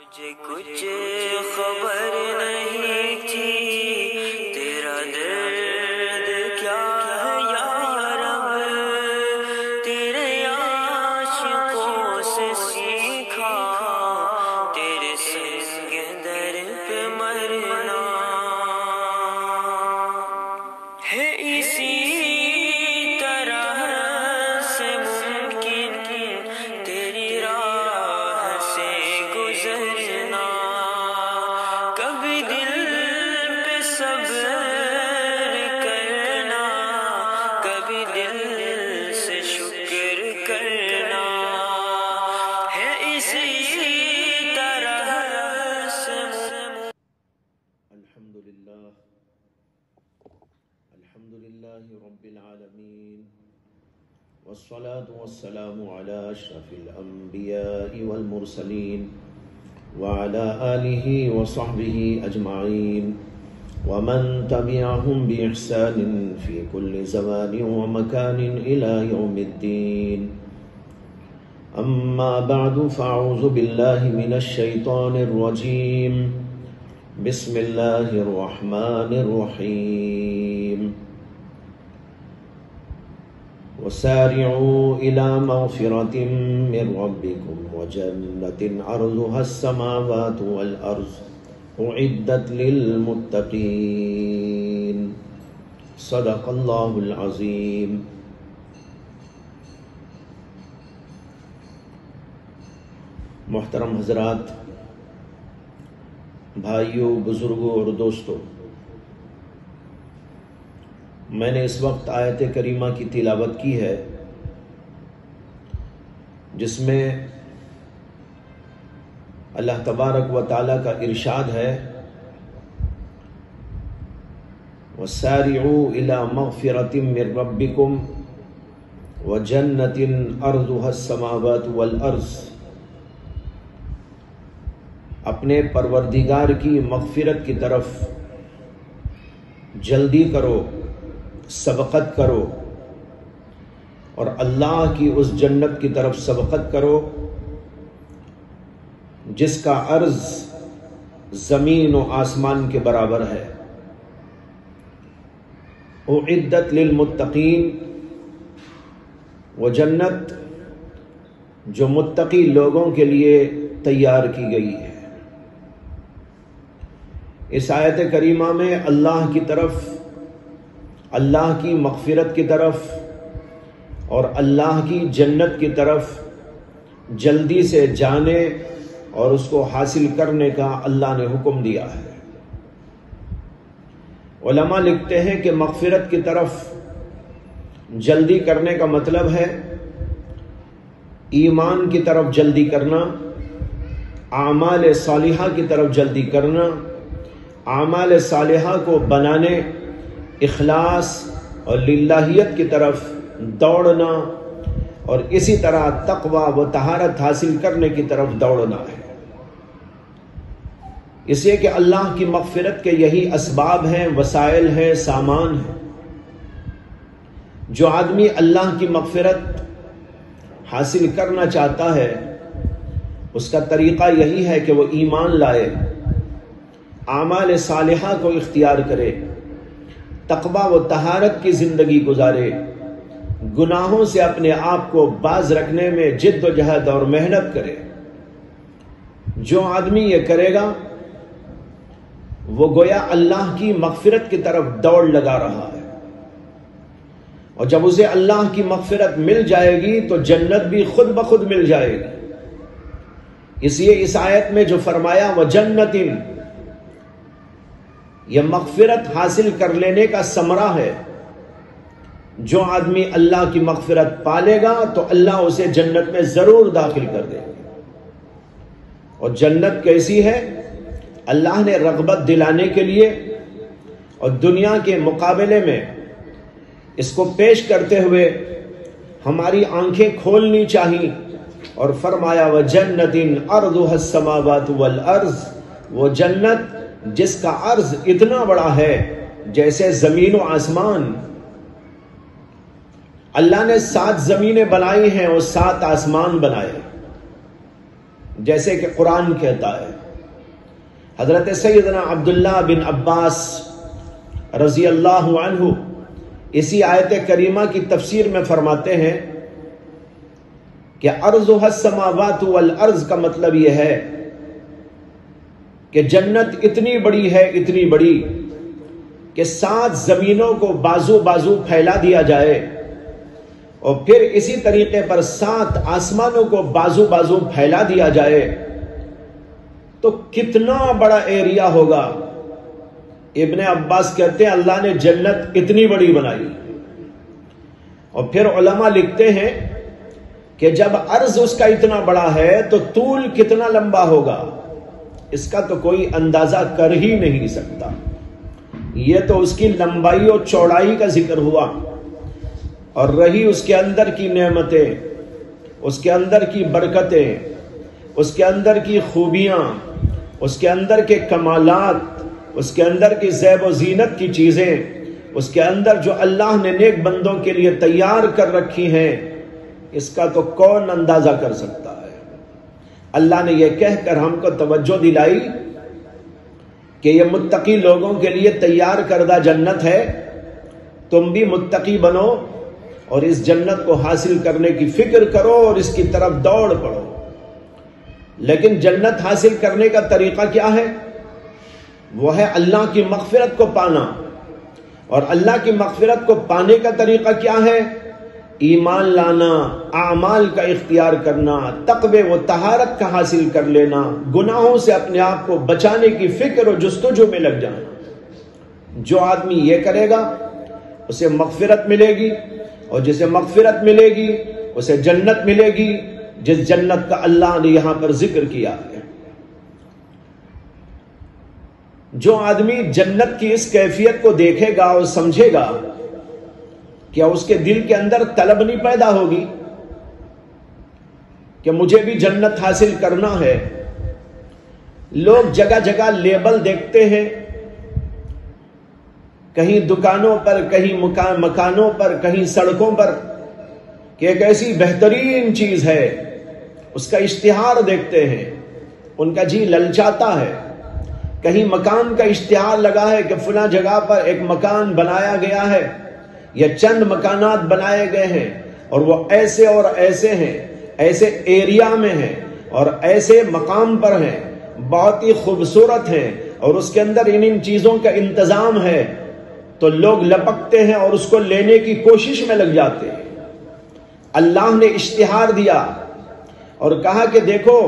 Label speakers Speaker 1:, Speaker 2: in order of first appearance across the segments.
Speaker 1: مجھے کچھ خبر نہیں تھی تیرا درد کیا ہے یا رب، تیرے عاشقوں سے سیکھا تیرے سنگ در پہ مرنا ہے، اسی طرح سے ممکن تیری راہ سے گزرنا، کبھی دل پہ صبر کرنا، کبھی دل سے شکر کرنا ہے، اسی طرح سے
Speaker 2: الحمدللہ رب العالمین، والصلاة والسلام على اشرف الانبیاء والمرسلین وعلى آلہ وصحبہ اجمعین ومن تبعهم بإحسان في كل زمان ومكان إلى يوم الدين. أما بعد فأعوذ بالله من الشيطان الرجيم. بسم الله الرحمن الرحيم. وسارعوا إلى مغفرة من ربكم وجنة عرضها السماوات والأرض أعدت للمتقين. صدق الله العظيم. محترم حضرات، بھائیوں، بزرگوں اور دوستوں، میں نے اس وقت آیت کریمہ کی تلاوت کی ہے جس میں اللہ تبارک و تعالیٰ کا ارشاد ہے وَسَارِعُوا إِلَى مَغْفِرَةٍ مِّن رَبِّكُمْ وَجَنَّةٍ أَرْضُهَا السَّمَاوَاتُ وَالْأَرْضُ، اپنے پروردگار کی مغفرت کی طرف جلدی کرو، سبقت کرو، اور اللہ کی اس جنت کی طرف سبقت کرو جس کا عرض زمین و آسمان کے برابر ہے. اعدت للمتقین، وہ جنت جو متقی لوگوں کے لیے تیار کی گئی ہے. اس آیت کریمہ میں اللہ کی طرف، اللہ کی مغفرت کی طرف اور اللہ کی جنت کی طرف جلدی سے جانے اور اس کو حاصل کرنے کا اللہ نے حکم دیا ہے. علماء لکھتے ہیں کہ مغفرت کی طرف جلدی کرنے کا مطلب ہے ایمان کی طرف جلدی کرنا، اعمال صالحہ کی طرف جلدی کرنا، اعمال صالحہ کو بنانے، اخلاص اور للہیت کی طرف دوڑنا، اور اسی طرح تقوی و طہارت حاصل کرنے کی طرف دوڑنا ہے. اس لیے کہ اللہ کی مغفرت کے یہی اسباب ہیں، وسائل ہیں، سامان ہیں. جو آدمی اللہ کی مغفرت حاصل کرنا چاہتا ہے اس کا طریقہ یہی ہے کہ وہ ایمان لائے، اعمال صالحہ کو اختیار کرے، تقوی و طہارت کی زندگی گزارے، گناہوں سے اپنے آپ کو باز رکھنے میں جد و جہد اور محنت کرے. جو آدمی یہ کرے گا وہ گویا اللہ کی مغفرت کی طرف دوڑ لگا رہا ہے، اور جب اسے اللہ کی مغفرت مل جائے گی تو جنت بھی خود بخود مل جائے گی. اس لیے اس آیت میں جو فرمایا وَجَنَّةٍ، یہ مغفرت حاصل کر لینے کا ثمرہ ہے. جو آدمی اللہ کی مغفرت پالے گا تو اللہ اسے جنت میں ضرور داخل کر دے گا. اور جنت کیسی ہے؟ اللہ نے رغبت دلانے کے لیے اور دنیا کے مقابلے میں اس کو پیش کرتے ہوئے ہماری آنکھیں کھولنی چاہیے، اور فرمایا وَجَنَّةٍ عَرْضُهَا السَّمَاوَاتُ وَالْأَرْضُ، وہ جنت جس کا عرض اتنا بڑا ہے جیسے زمین و آسمان. اللہ نے 7 زمینیں بنائی ہیں اور 7 آسمان بنائے. جیسے کہ قرآن کہتا ہے۔ حضرت سیدنا عبداللہ بن عباس رضی اللہ عنہ اسی آیت کریمہ کی تفسیر میں فرماتے ہیں کہ ارضها السماوات والارض کا مطلب یہ ہے کہ جنت اتنی بڑی ہے، اتنی بڑی کہ 7 زمینوں کو بازو بازو پھیلا دیا جائے اور پھر اسی طریقے پر 7 آسمانوں کو بازو بازو پھیلا دیا جائے تو کتنا بڑا ایریا ہوگا۔ ابن عباس کہتے ہیں اللہ نے جنت اتنی بڑی بنائی، اور پھر علماء لکھتے ہیں کہ جب عرض اس کا اتنا بڑا ہے تو طول کتنا لمبا ہوگا، اس کا تو کوئی اندازہ کر ہی نہیں سکتا۔ یہ تو اس کی لمبائی اور چوڑائی کا ذکر ہوا، اور رہی اس کے اندر کی نعمتیں، اس کے اندر کی برکتیں، اس کے اندر کی خوبیاں، اس کے اندر کے کمالات، اس کے اندر کی زیب و زینت کی چیزیں، اس کے اندر جو اللہ نے نیک بندوں کے لیے تیار کر رکھی ہیں، اس کا تو کون اندازہ کر سکتا ہے۔ اللہ نے یہ کہہ کر ہم کو توجہ دلائی کہ یہ متقی لوگوں کے لیے تیار کردہ جنت ہے، تم بھی متقی بنو اور اس جنت کو حاصل کرنے کی فکر کرو اور اس کی طرف دوڑ پڑو۔ لیکن جنت حاصل کرنے کا طریقہ کیا ہے؟ وہ ہے اللہ کی مغفرت کو پانا، اور اللہ کی مغفرت کو پانے کا طریقہ کیا ہے؟ ایمان لانا، اعمال کا اختیار کرنا، تقوی و طہارت کا حاصل کر لینا، گناہوں سے اپنے آپ کو بچانے کی فکر و جستجو میں لگ جانا۔ جو آدمی یہ کرے گا اسے مغفرت ملے گی، اور جسے مغفرت ملے گی اسے جنت ملے گی، جس جنت کا اللہ نے یہاں پر ذکر کیا ہے۔ جو آدمی جنت کی اس کیفیت کو دیکھے گا اور سمجھے گا، کیا اس کے دل کے اندر طلب نہیں پیدا ہوگی کہ مجھے بھی جنت حاصل کرنا ہے؟ لوگ جگہ جگہ لیبل دیکھتے ہیں، کہیں دکانوں پر، کہیں مکانوں پر، کہیں سڑکوں پر، کہ ایک ایسی بہترین چیز ہے، اس کا اشتہار دیکھتے ہیں، ان کا جی للچاتا ہے۔ کہیں مکان کا اشتہار لگا ہے کہ فلاں جگہ پر ایک مکان بنایا گیا ہے، یا چند مکانات بنائے گئے ہیں، اور وہ ایسے اور ایسے ہیں، ایسے ایریا میں ہیں اور ایسے مقام پر ہیں، بہت ہی خوبصورت ہیں، اور اس کے اندر ان چیزوں کا انتظام ہے، تو لوگ لپکتے ہیں اور اس کو لینے کی کوشش میں لگ جاتے ہیں۔ اللہ نے اشتہار دیا اور کہا کہ دیکھو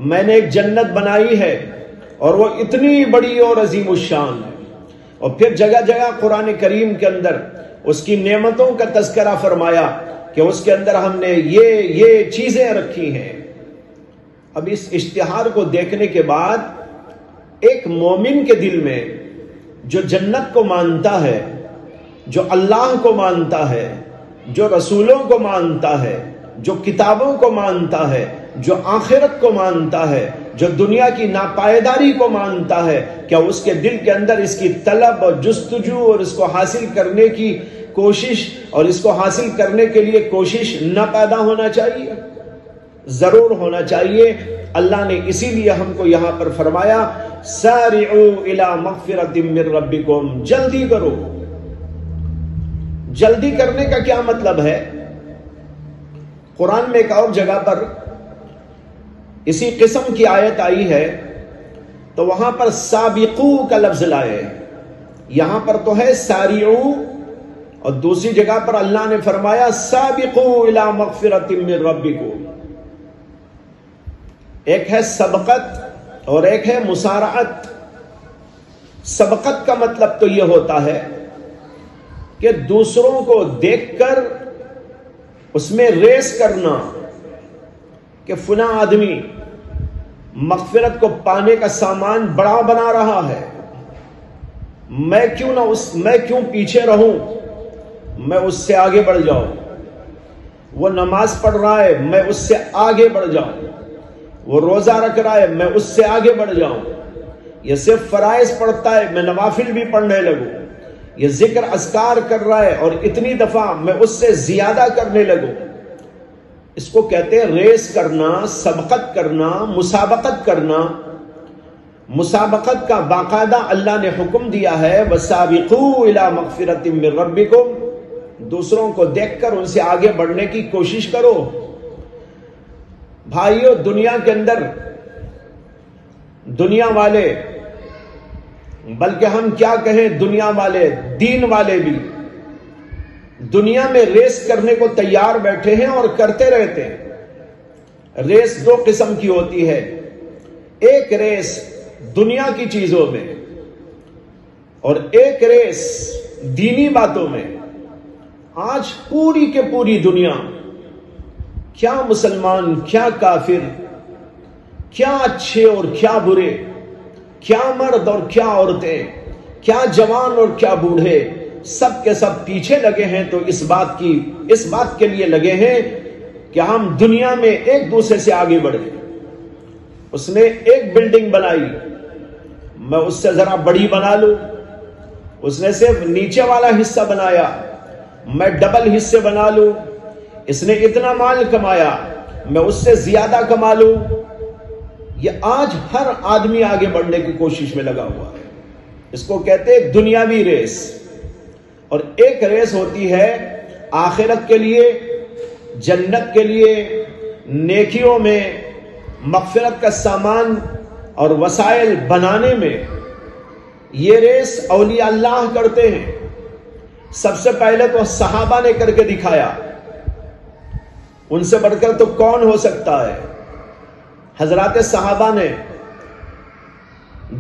Speaker 2: میں نے ایک جنت بنائی ہے اور وہ اتنی بڑی اور عظیم الشان ہے، اور پھر جگہ جگہ قرآن کریم کے اندر اس کی نعمتوں کا تذکرہ فرمایا کہ اس کے اندر ہم نے یہ چیزیں رکھی ہیں۔ اب اس اشتہار کو دیکھنے کے بعد ایک مومن کے دل میں جو جنت کو مانتا ہے، جو اللہ کو مانتا ہے، جو رسولوں کو مانتا ہے، جو کتابوں کو مانتا ہے، جو آخرت کو مانتا ہے، جو دنیا کی ناپائیداری کو مانتا ہے، کیا اس کے دل کے اندر اس کی طلب اور جستجو اور اس کو حاصل کرنے کی کوشش اور اس کو حاصل کرنے کے لیے کوشش نہ پیدا ہونا چاہیے؟ ضرور ہونا چاہیے۔ اللہ نے اسی لیے ہم کو یہاں پر فرمایا سارعوا الی مغفرۃ من ربکم، جلدی کرو۔ جلدی کرنے کا کیا مطلب ہے؟ قرآن میں ایک اور جگہ پر اسی قسم کی آیت آئی ہے تو وہاں پر سابقو کا لفظ لائے، یہاں پر تو ہے سارعو، اور دوسری جگہ پر اللہ نے فرمایا سابقو الی مغفرۃ من ربکم۔ ایک ہے سبقت اور ایک ہے مسارعت۔ سبقت کا مطلب تو یہ ہوتا ہے کہ دوسروں کو دیکھ کر اس میں ریس کرنا کہ فلاں آدمی مغفرت کو پانے کا سامان بڑا بنا رہا ہے، میں کیوں پیچھے رہوں، میں اس سے آگے بڑھ جاؤں۔ وہ نماز پڑھ رہا ہے، میں اس سے آگے بڑھ جاؤں۔ وہ روزہ رکھ رہا ہے، میں اس سے آگے بڑھ جاؤں۔ یہ صرف فرائض پڑھتا ہے، میں نوافل بھی پڑھنے لگوں۔ یہ ذکر اذکار کر رہا ہے اور اتنی دفعہ میں اس سے زیادہ کرنے لگوں۔ اس کو کہتے ہیں ریس کرنا، سبقت کرنا، مسابقت کرنا۔ مسابقت کا باقاعدہ اللہ نے حکم دیا ہے، وَسَابِقُوا إِلَىٰ مَغْفِرَةٍ مِّن رَبِّكُمْ، دوسروں کو دیکھ کر ان سے آگے بڑھنے کی کوشش کرو۔ بھائیو، دنیا کے اندر دنیا والے، بلکہ ہم کیا کہیں، دنیا والے، دین والے بھی دنیا میں ریس کرنے کو تیار بیٹھے ہیں اور کرتے رہتے ہیں۔ ریس دو قسم کی ہوتی ہے، ایک ریس دنیا کی چیزوں میں اور ایک ریس دینی باتوں میں۔ آج پوری کے پوری دنیا، کیا مسلمان، کیا کافر، کیا اچھے اور کیا برے، کیا مرد اور کیا عورتیں، کیا جوان اور کیا بوڑھے، سب کے سب پیچھے لگے ہیں تو اس بات کے لیے لگے ہیں کہ ہم دنیا میں ایک دوسرے سے آگے بڑھیں۔ اس نے ایک بلڈنگ بنائی، میں اس سے ذرا بڑی بنا لوں۔ اس نے صرف نیچے والا حصہ بنایا، میں ڈبل حصے بنا لوں۔ اس نے اتنا مال کمایا، میں اس سے زیادہ کما لوں۔ یہ آج ہر آدمی آگے بڑھنے کی کوشش میں لگا ہوا ہے۔ اس کو کہتے ہیں دنیاوی ریس۔ اور ایک ریس ہوتی ہے آخرت کے لیے، جنت کے لیے، نیکیوں میں، مغفرت کا سامان اور وسائل بنانے میں۔ یہ ریس اولیاء اللہ کرتے ہیں۔ سب سے پہلے تو صحابہ نے کر کے دکھایا، ان سے بڑھ کر تو کون ہو سکتا ہے۔ حضرات صحابہ نے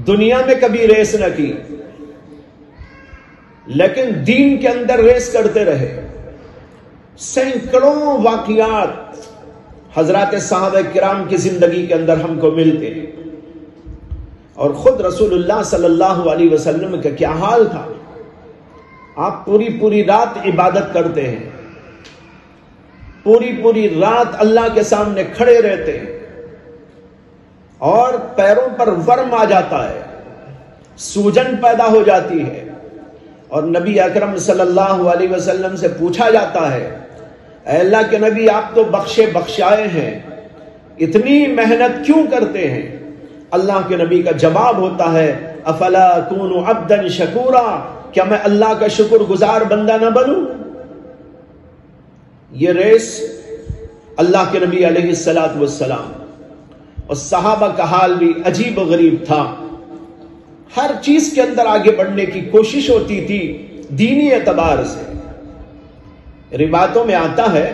Speaker 2: دنیا میں کبھی ریس نہ کی، لیکن دین کے اندر ریس کرتے رہے۔ سینکڑوں واقعات حضرات صحابہ کرام کی زندگی کے اندر ہم کو ملتے ہیں، اور خود رسول اللہ صلی اللہ علیہ وسلم کا کیا حال تھا۔ آپ پوری پوری رات عبادت کرتے ہیں، پوری پوری رات اللہ کے سامنے کھڑے رہتے ہیں، اور پیروں پر ورم آ جاتا ہے، سوجن پیدا ہو جاتی ہے، اور نبی اکرم صلی اللہ علیہ وسلم سے پوچھا جاتا ہے، اے اللہ کے نبی، آپ تو بخشے بخشائے ہیں، اتنی محنت کیوں کرتے ہیں؟ اللہ کے نبی کا جواب ہوتا ہے، افلا اکون عبدا شکورا، کیا میں اللہ کا شکر گزار بندہ نہ بنوں؟ یہ ریس اللہ کے نبی علیہ الصلوۃ والسلام اور صحابہ کا حال بھی عجیب و غریب تھا۔ ہر چیز کے اندر آگے بڑھنے کی کوشش ہوتی تھی دینی اعتبار سے۔ روایتوں میں آتا ہے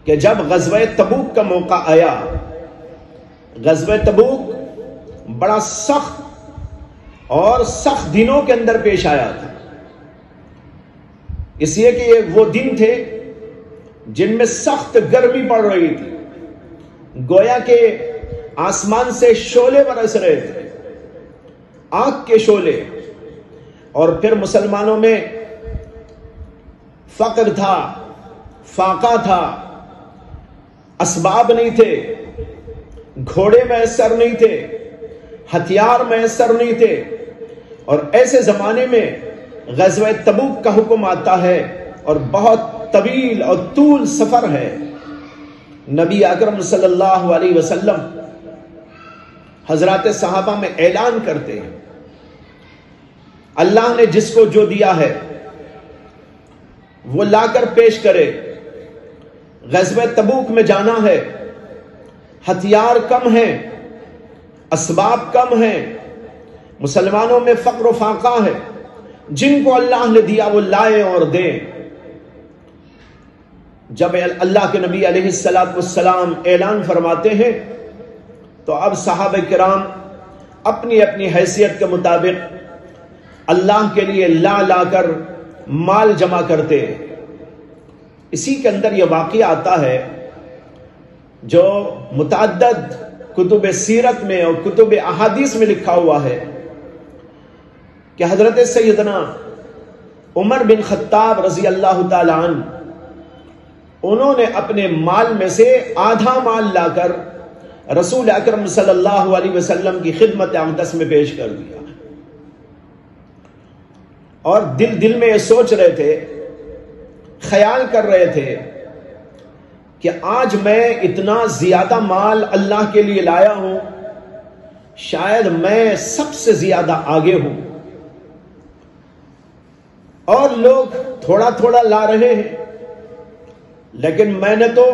Speaker 2: کہ جب غزوہ تبوک کا موقع آیا، غزوہ تبوک بڑا سخت اور سخت دنوں کے اندر پیش آیا تھا، اس لیے کہ یہ وہ دن تھے جن میں سخت گرمی پڑ رہی تھی، گویا کہ آسمان سے شعلے برس رہے تھے، آگ کے شعلے، اور پھر مسلمانوں میں فقر تھا، فاقہ تھا، اسباب نہیں تھے، گھوڑے میسر نہیں تھے، ہتھیار میسر نہیں تھے، اور ایسے زمانے میں غزوہ تبوک کا حکم آتا ہے اور بہت طویل اور طول سفر ہے۔ نبی اکرم صلی اللہ علیہ وسلم حضرات صحابہ میں اعلان کرتے ہیں، اللہ نے جس کو جو دیا ہے وہ لا کر پیش کرے، غزوہ تبوک میں جانا ہے، ہتھیار کم ہیں، اسباب کم ہیں، مسلمانوں میں فقر و فاقہ ہے، جن کو اللہ نے دیا وہ لائیں اور دیں۔ جب اللہ کے نبی علیہ الصلوۃ والسلام اعلان فرماتے ہیں تو اب صحابہ کرام اپنی اپنی حیثیت کے مطابق اللہ کے لیے لا کر مال جمع کرتے ہیں۔ اسی کے اندر یہ واقعہ آتا ہے جو متعدد کتب سیرت میں اور کتب احادیث میں لکھا ہوا ہے کہ حضرت سیدنا عمر بن خطاب رضی اللہ تعالی عنہ، انہوں نے اپنے مال میں سے آدھا مال لا کر رسول اکرم صلی اللہ علیہ وسلم کی خدمت اقدس میں پیش کر دیا، اور دل میں یہ سوچ رہے تھے، خیال کر رہے تھے کہ آج میں اتنا زیادہ مال اللہ کے لیے لایا ہوں، شاید میں سب سے زیادہ آگے ہوں، اور لوگ تھوڑا تھوڑا لا رہے ہیں، لیکن میں نے تو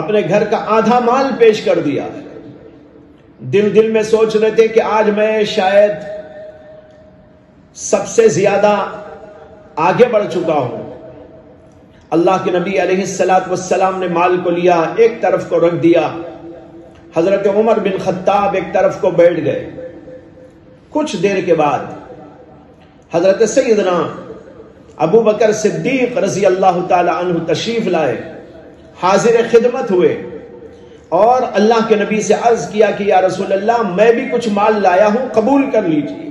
Speaker 2: اپنے گھر کا آدھا مال پیش کر دیا ہے۔ دل میں سوچ رہے تھے کہ آج میں شاید سب سے زیادہ آگے بڑھ چکا ہوں۔ اللہ کے نبی علیہ السلام نے مال کو لیا، ایک طرف کو رکھ دیا، حضرت عمر بن خطاب ایک طرف کو بیٹھ گئے۔ کچھ دیر کے بعد حضرت سیدنا ابو بکر صدیق رضی اللہ تعالی عنہ تشریف لائے، حاضر خدمت ہوئے، اور اللہ کے نبی سے عرض کیا کہ یا رسول اللہ، میں بھی کچھ مال لایا ہوں، قبول کر لیجیے۔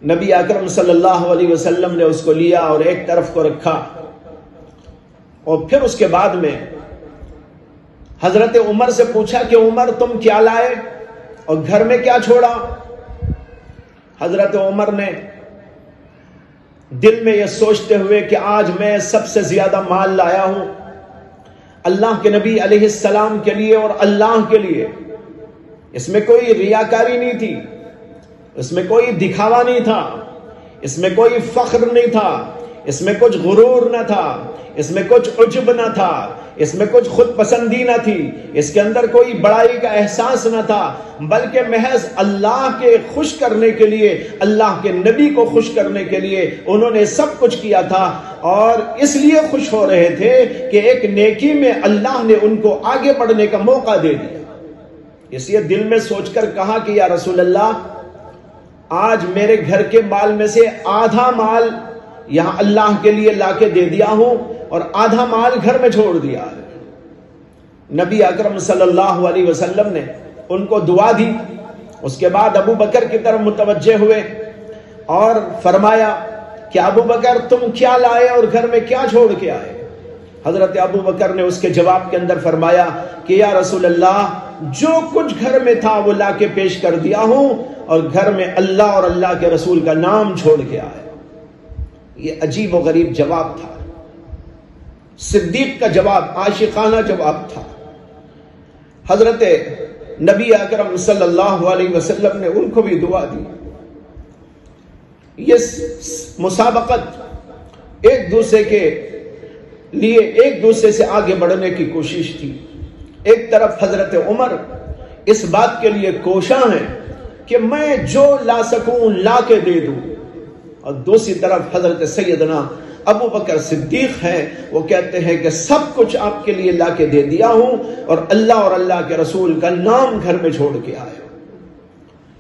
Speaker 2: نبی اکرم صلی اللہ علیہ وسلم نے اس کو لیا اور ایک طرف کو رکھا، اور پھر اس کے بعد میں حضرت عمر سے پوچھا کہ عمر تم کیا لائے اور گھر میں کیا چھوڑا؟ حضرت عمر نے دل میں یہ سوچتے ہوئے کہ آج میں سب سے زیادہ مال لایا ہوں اللہ کے نبی علیہ السلام کے لیے اور اللہ کے لیے، اس میں کوئی ریاکاری نہیں تھی، اس میں کوئی دکھاوا نہیں تھا، اس میں کوئی فخر نہیں تھا، اس میں کچھ غرور نہ تھا، اس میں کچھ عجب نہ تھا، اس میں کچھ خود پسندی نہ تھی، اس کے اندر کوئی بڑائی کا احساس نہ تھا، بلکہ محض اللہ کے خوش کرنے کے لیے، اللہ کے نبی کو خوش کرنے کے لیے انہوں نے سب کچھ کیا تھا، اور اس لیے خوش ہو رہے تھے کہ ایک نیکی میں اللہ نے ان کو آگے بڑھنے کا موقع دے دیا۔ اس لیے دل میں سوچ کر کہا کہ یا رسول اللہ، آج میرے گھر کے مال میں سے آدھا مال یہاں اللہ کے لیے لا کے دے دیا ہوں اور آدھا مال گھر میں چھوڑ دیا ہے۔ نبی اکرم صلی اللہ علیہ وسلم نے ان کو دعا دی، اس کے بعد ابو بکر کی طرف متوجہ ہوئے اور فرمایا کہ ابو بکر تم کیا لائے اور گھر میں کیا چھوڑ کے آئے؟ حضرت ابو بکر نے اس کے جواب کے اندر فرمایا کہ یا رسول اللہ، جو کچھ گھر میں تھا وہ لا کے پیش کر دیا ہوں، اور گھر میں اللہ اور اللہ کے رسول کا نام چھوڑ کے آئے۔ یہ عجیب و غریب جواب تھا، صدیق کا جواب، عاشقانہ جواب تھا۔ حضرت نبی اکرم صلی اللہ علیہ وسلم نے ان کو بھی دعا دی۔ یہ مسابقت ایک دوسرے کے لیے ایک دوسرے سے آگے بڑھنے کی کوشش تھی۔ ایک طرف حضرت عمر اس بات کے لیے کوشاں ہیں کہ میں جو لا سکوں لا کے دے دوں، اور دوسری طرف حضرت سیدنا ابو بکر صدیق ہیں، وہ کہتے ہیں کہ سب کچھ آپ کے لیے لا کے دے دیا ہوں اور اللہ کے رسول کا نام گھر میں چھوڑ کے آئے۔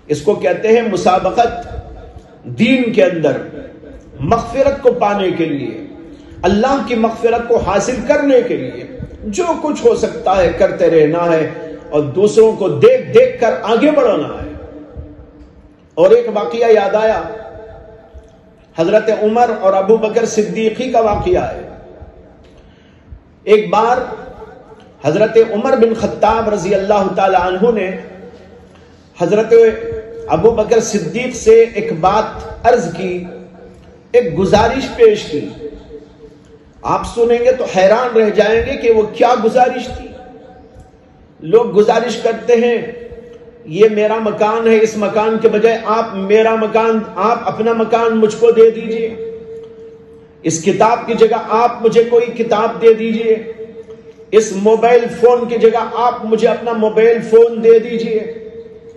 Speaker 2: اس کو کہتے ہیں مسابقت دین کے اندر، مغفرت کو پانے کے لیے، اللہ کی مغفرت کو حاصل کرنے کے لیے جو کچھ ہو سکتا ہے کرتے رہنا ہے، اور دوسروں کو دیکھ دیکھ کر آگے بڑھنا ہے۔ اور ایک واقعہ یاد آیا، حضرت عمر اور ابو بکر صدیقی کا واقعہ ہے۔ ایک بار حضرت عمر بن خطاب رضی اللہ تعالی عنہ نے حضرت ابو بکر صدیق سے ایک بات عرض کی، ایک گزارش پیش کی۔ آپ سنیں گے تو حیران رہ جائیں گے کہ وہ کیا گزارش تھی۔ لوگ گزارش کرتے ہیں، یہ میرا مکان ہے، اس مکان کے بجائے آپ اپنا مکان مجھ کو دے دیجئے، اس کتاب کی جگہ آپ مجھے کوئی کتاب دے دیجئے، اس موبائل فون کی جگہ آپ مجھے اپنا موبائل فون دے دیجئے۔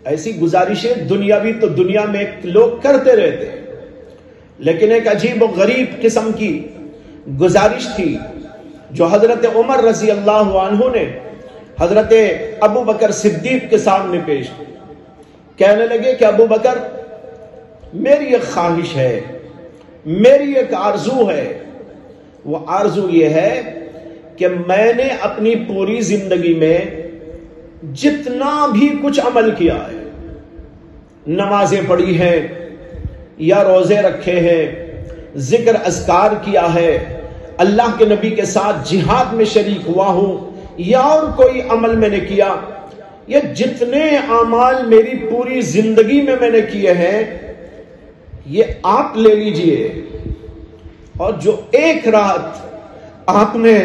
Speaker 2: ایسی گزارشیں دنیاوی تو دنیا میں لوگ کرتے رہتے ہیں، لیکن ایک عجیب و غریب قسم کی گزارش تھی جو حضرت عمر رضی اللہ عنہ نے حضرت ابو بکر صدیق کے سامنے پیش کی۔ کہنے لگے کہ ابو بکر، میری ایک خواہش ہے، میری ایک آرزو ہے، وہ آرزو یہ ہے کہ میں نے اپنی پوری زندگی میں جتنا بھی کچھ عمل کیا ہے، نمازیں پڑھی ہیں یا روزے رکھے ہیں، ذکر اذکار کیا ہے، اللہ کے نبی کے ساتھ جہاد میں شریک ہوا ہوں، یا اور کوئی عمل میں نے کیا، یہ جتنے اعمال میری پوری زندگی میں نے کیے ہیں، یہ آپ لے لیجئے، اور جو ایک رات آپ نے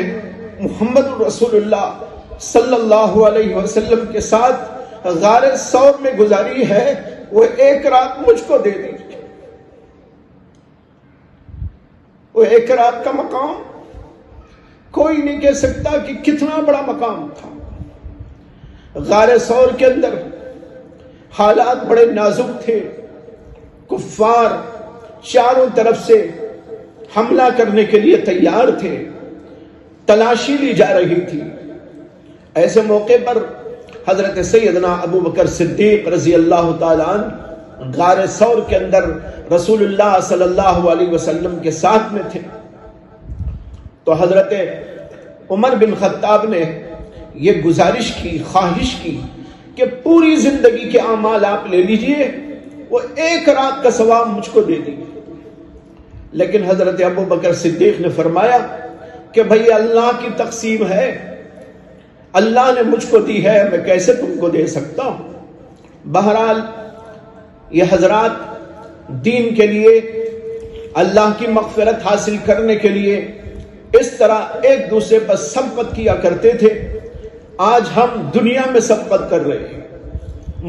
Speaker 2: محمد رسول اللہ صلی اللہ علیہ وسلم کے ساتھ غار ثور میں گزاری ہے، وہ ایک رات مجھ کو دے دیجیے۔ وہ ایک رات کا مقام کوئی نہیں کہہ سکتا کہ کتنا بڑا مقام تھا۔ غار ثور کے اندر حالات بڑے نازک تھے، کفار چاروں طرف سے حملہ کرنے کے لیے تیار تھے، تلاشی لی جا رہی تھی۔ ایسے موقع پر حضرت سیدنا ابو بکر صدیق رضی اللہ تعالیٰ عنہ غار ثور کے اندر رسول اللہ صلی اللہ علیہ وسلم کے ساتھ میں تھے۔ تو حضرت عمر بن خطاب نے یہ گزارش کی، خواہش کی کہ پوری زندگی کے اعمال آپ لے لیجئے، وہ ایک رات کا ثواب مجھ کو دے دیجیے۔ لیکن حضرت ابو بکر صدیق نے فرمایا کہ بھئی اللہ کی تقسیم ہے، اللہ نے مجھ کو دی ہے، میں کیسے تم کو دے سکتا ہوں۔ بہرحال یہ حضرات دین کے لیے، اللہ کی مغفرت حاصل کرنے کے لیے اس طرح ایک دوسرے پر سبقت کیا کرتے تھے۔ آج ہم دنیا میں سبقت کر رہے ہیں،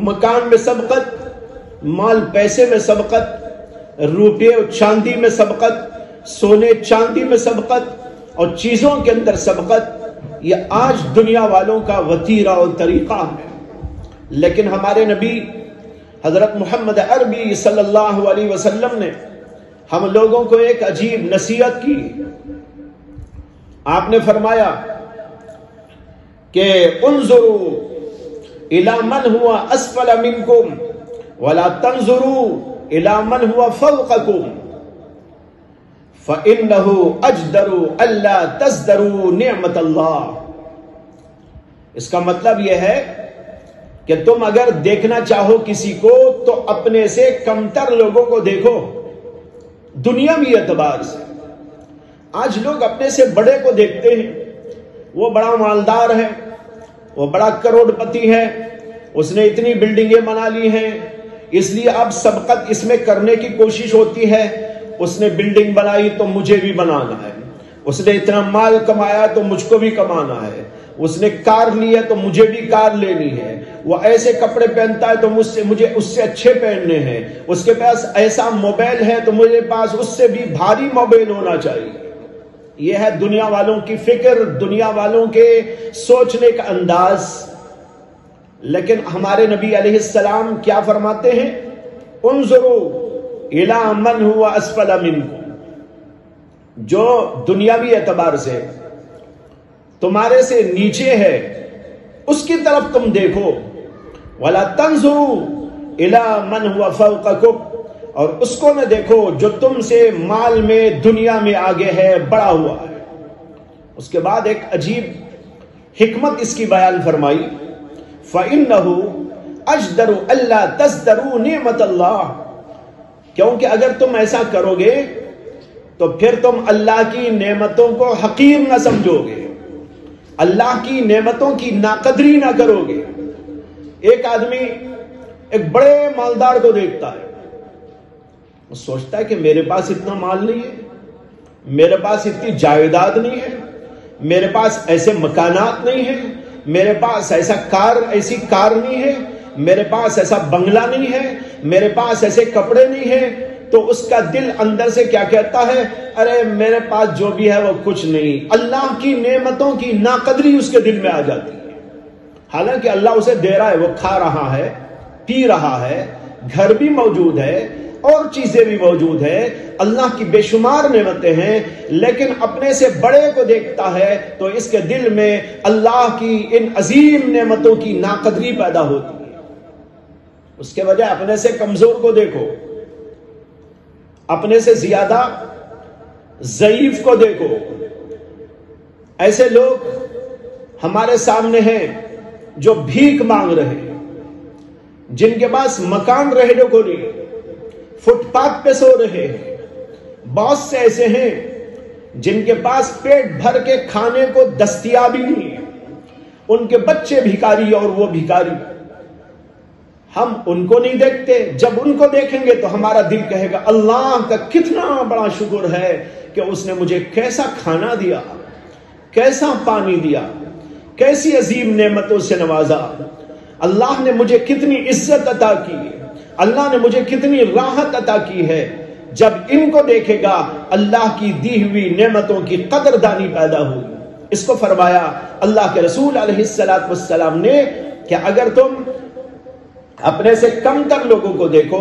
Speaker 2: مکان میں سبقت، مال پیسے میں سبقت، روپے اور چاندی میں سبقت، سونے چاندی میں سبقت اور چیزوں کے اندر سبقت، یہ آج دنیا والوں کا وتیرہ اور طریقہ ہے۔ لیکن ہمارے نبی حضرت محمد عربی صلی اللہ علیہ وسلم نے ہم لوگوں کو ایک عجیب نصیحت کی۔ آپ نے فرمایا کہ انظروا الی من هو اسفل منکم ولا تنظروا الی من هو فوقکم فإنه اجدر الا تزدروا نعمت اللہ۔ اس کا مطلب یہ ہے کہ تم اگر دیکھنا چاہو کسی کو تو اپنے سے کمتر لوگوں کو دیکھو، دنیاوی اعتبار سے۔ آج لوگ اپنے سے بڑے کو دیکھتے ہیں، وہ بڑا مالدار ہے، وہ بڑا کروڑ پتی ہے، اس نے اتنی بلڈنگیں بنا لی ہیں، اس لیے اب سبقت اس میں کرنے کی کوشش ہوتی ہے۔ اس نے بلڈنگ بنائی تو مجھے بھی بنانا ہے، اس نے اتنا مال کمایا تو مجھ کو بھی کمانا ہے، اس نے کار لی ہے تو مجھے بھی کار لینی ہے، وہ ایسے کپڑے پہنتا ہے تو مجھے اس سے اچھے پہننے ہیں، اس کے پاس ایسا موبائل ہے تو مجھے پاس اس سے بھی بھاری موبائل ہونا چاہیے۔ یہ ہے دنیا والوں کی فکر، دنیا والوں کے سوچنے کا انداز۔ لیکن ہمارے نبی علیہ السلام کیا فرماتے ہیں؟ انظروا الی من هو اسفل منکم، جو دنیاوی اعتبار سے تمہارے سے نیچے ہے اس کی طرف تم دیکھو، ولا تنظروا الی من هو فوقکم، اور اس کو نہ دیکھو جو تم سے مال میں، دنیا میں آگے ہے، بڑا ہوا ہے۔ اس کے بعد ایک عجیب حکمت اس کی بیان فرمائی، فَإِنَّهُ أَجْدَرُ أَلَّا تَزْدَرُوا نِعْمَةَ اللَّهِ، کیونکہ اگر تم ایسا کرو گے تو پھر تم اللہ کی نعمتوں کو حقیر نہ سمجھو گے، اللہ کی نعمتوں کی ناقدری نہ کرو گے۔ ایک آدمی ایک بڑے مالدار کو دیکھتا ہے، وہ سوچتا ہے کہ میرے پاس اتنا مال نہیں ہے، میرے پاس اتنی جائیداد نہیں ہے، میرے پاس ایسے مکانات نہیں ہیں، میرے پاس ایسی کار نہیں ہے، میرے پاس ایسا بنگلہ نہیں ہے، میرے پاس ایسے کپڑے نہیں ہیں، تو اس کا دل اندر سے کیا کہتا ہے؟ ارے میرے پاس جو بھی ہے وہ کچھ نہیں۔ اللہ کی نعمتوں کی ناقدری اس کے دل میں آ جاتی ہے، حالانکہ اللہ اسے دے رہا ہے، وہ کھا رہا ہے، پی رہا ہے، گھر بھی موجود ہے اور چیزیں بھی موجود ہیں، اللہ کی بے شمار نعمتیں ہیں، لیکن اپنے سے بڑے کو دیکھتا ہے تو اس کے دل میں اللہ کی ان عظیم نعمتوں کی ناقدری پیدا ہوتی ہے۔ اس کے بجائے اپنے سے کمزور کو دیکھو، اپنے سے زیادہ ضعیف کو دیکھو۔ ایسے لوگ ہمارے سامنے ہیں جو بھیک مانگ رہے ہیں، جن کے پاس مکان رہنے کو نہیں، فٹ پاتھ پہ سو رہے ہیں۔ بہت سے ایسے ہیں جن کے پاس پیٹ بھر کے کھانے کو دستیابی نہیں ہے، ان کے بچے بھیکاری اور وہ بھیکاری۔ ہم ان کو نہیں دیکھتے، جب ان کو دیکھیں گے تو ہمارا دل کہے گا اللہ کا کتنا بڑا شکر ہے کہ اس نے مجھے کیسا کھانا دیا، کیسا پانی دیا، کیسی عظیم نعمتوں سے نوازا، اللہ نے مجھے کتنی عزت عطا کی، اللہ نے مجھے کتنی راحت عطا کی ہے۔ جب ان کو دیکھے گا اللہ کی دی ہوئی نعمتوں کی قدردانی پیدا ہوئی۔ اس کو فرمایا اللہ کے رسول علیہ السلام نے کہ اگر تم اپنے سے کم تر لوگوں کو دیکھو،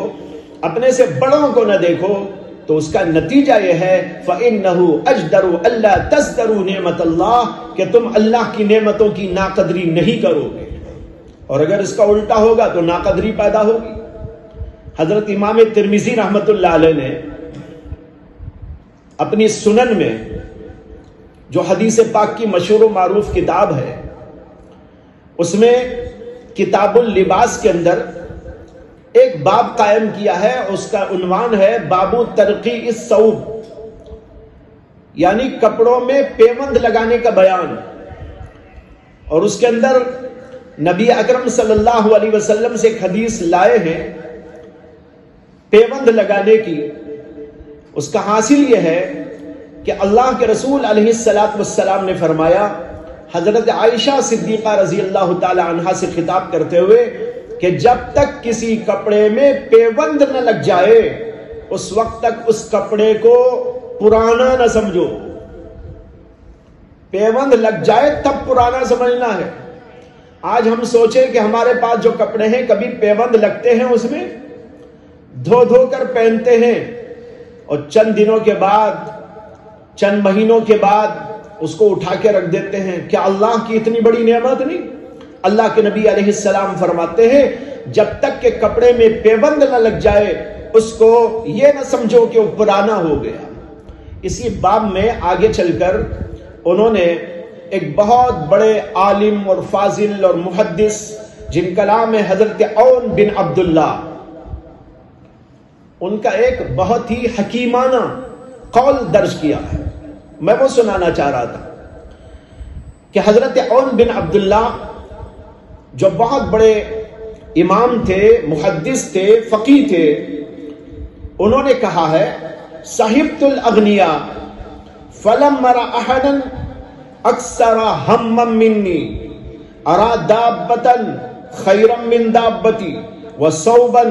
Speaker 2: اپنے سے بڑوں کو نہ دیکھو، تو اس کا نتیجہ یہ ہے فَإِنَّهُ أَجْدَرُ أَلَّا تَزْدَرُوا نِعْمَةَ اللَّهِ کہ تم اللہ کی نعمتوں کی ناقدری نہیں کرو گے، اور اگر اس کا الٹا ہوگا تو ناقدری پیدا ہوگی۔ حضرت امام ترمذی رحمت اللہ علیہ نے اپنی سنن میں جو حدیث پاک کی مشہور و معروف کتاب ہے، اس میں کتاب اللباس کے اندر ایک باب قائم کیا ہے، اس کا عنوان ہے باب ترقی الثوب، یعنی کپڑوں میں پیوند لگانے کا بیان۔ اور اس کے اندر نبی اکرم صلی اللہ علیہ وسلم سے ایک حدیث لائے ہیں پیوند لگانے کی۔ اس کا حاصل یہ ہے کہ اللہ کے رسول علیہ السلام نے فرمایا، حضرت عائشہ صدیقہ رضی اللہ تعالی عنہا سے خطاب کرتے ہوئے کہ جب تک کسی کپڑے میں پیوند نہ لگ جائے اس وقت تک اس کپڑے کو پرانا نہ سمجھو۔ پیوند لگ جائے تب پرانا سمجھنا ہے۔ آج ہم سوچیں کہ ہمارے پاس جو کپڑے ہیں کبھی پیوند لگتے ہیں، اس میں دھو دھو کر پہنتے ہیں اور چند دنوں کے بعد، چند مہینوں کے بعد اس کو اٹھا کے رکھ دیتے ہیں۔ کیا اللہ کی اتنی بڑی نعمت نہیں؟ اللہ کے نبی علیہ السلام فرماتے ہیں جب تک کہ کپڑے میں پیوند نہ لگ جائے اس کو یہ نہ سمجھو کہ وہ پرانا ہو گیا۔ اسی باب میں آگے چل کر انہوں نے ایک بہت بڑے عالم اور فاضل اور محدث جن کا نام ہے حضرت عون بن عبداللہ، ان کا ایک بہت ہی حکیمانہ قول درج کیا ہے، میں وہ سنانا چاہ رہا تھا کہ حضرت عون بن عبداللہ جو بہت بڑے امام تھے، محدث تھے، فقیہ تھے، انہوں نے کہا ہے صحبت الاغنیاء فلم ارى احدا اکثر ہما منی ارى دابتا خیرا من دابتی وصوبا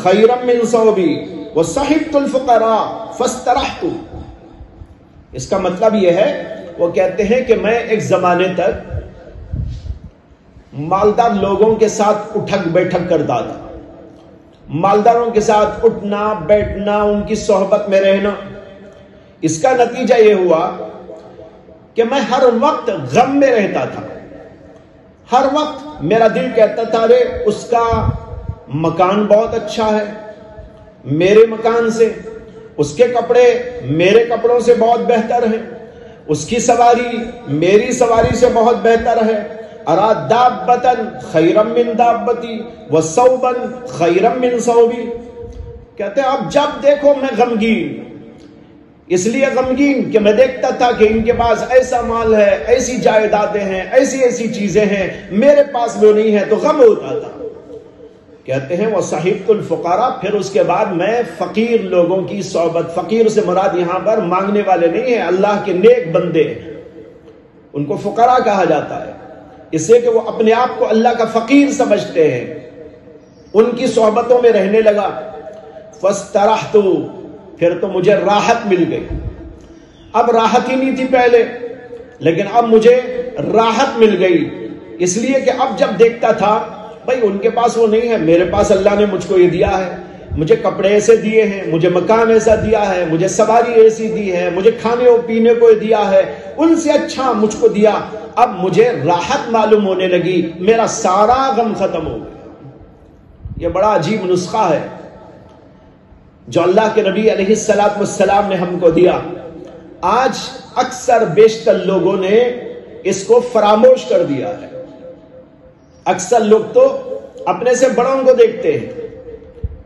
Speaker 2: خیرا من صوبی وصحبت الفقراء فاسترحت۔ اس کا مطلب یہ ہے، وہ کہتے ہیں کہ میں ایک زمانے تک مالدار لوگوں کے ساتھ اٹھک بیٹھک کرتا تھا، مالداروں کے ساتھ اٹھنا بیٹھنا، ان کی صحبت میں رہنا۔ اس کا نتیجہ یہ ہوا کہ میں ہر وقت غم میں رہتا تھا، ہر وقت میرا دل کہتا تھا ارے اس کا مکان بہت اچھا ہے میرے مکان سے، اس کے کپڑے میرے کپڑوں سے بہت بہتر ہیں، اس کی سواری میری سواری سے بہت بہتر ہے، ارا دابتا خیرا من دابتی وصوبا خیرا من صوبی۔ کہتے ہیں اب جب دیکھو میں غمگین، اس لیے غمگین کہ میں دیکھتا تھا کہ ان کے پاس ایسا مال ہے، ایسی جائیدادیں ہیں، ایسی ایسی چیزیں ہیں، میرے پاس وہ نہیں ہے، تو غم ہوتا تھا۔ کہتے ہیں وہ صحبت الفقراء، پھر اس کے بعد میں فقیر لوگوں کی صحبت، فقیر سے مراد یہاں پر مانگنے والے نہیں ہیں، اللہ کے نیک بندے ہیں، ان کو فقراء کہا جاتا ہے، اس سے کہ وہ اپنے آپ کو اللہ کا فقیر سمجھتے ہیں، ان کی صحبتوں میں رہنے لگا۔ فاسترحت، پھر تو مجھے راحت مل گئی۔ اب راحت ہی نہیں تھی پہلے، لیکن اب مجھے راحت مل گئی، اس لیے کہ اب جب دیکھتا تھا بھائی ان کے پاس وہ نہیں ہے، میرے پاس اللہ نے مجھ کو یہ دیا ہے، مجھے کپڑے ایسے دیے ہیں، مجھے مکان ایسا دیا ہے، مجھے سواری ایسی دی ہے، مجھے کھانے اور پینے کو دیا ہے، ان سے اچھا مجھ کو دیا۔ اب مجھے راحت معلوم ہونے لگی، میرا سارا غم ختم ہو گیا۔ یہ بڑا عجیب نسخہ ہے جو اللہ کے نبی علیہ السلام نے ہم کو دیا۔ آج اکثر بیشتر لوگوں نے اس کو فراموش کر دیا ہے۔ اکثر لوگ تو اپنے سے بڑوں کو دیکھتے ہیں،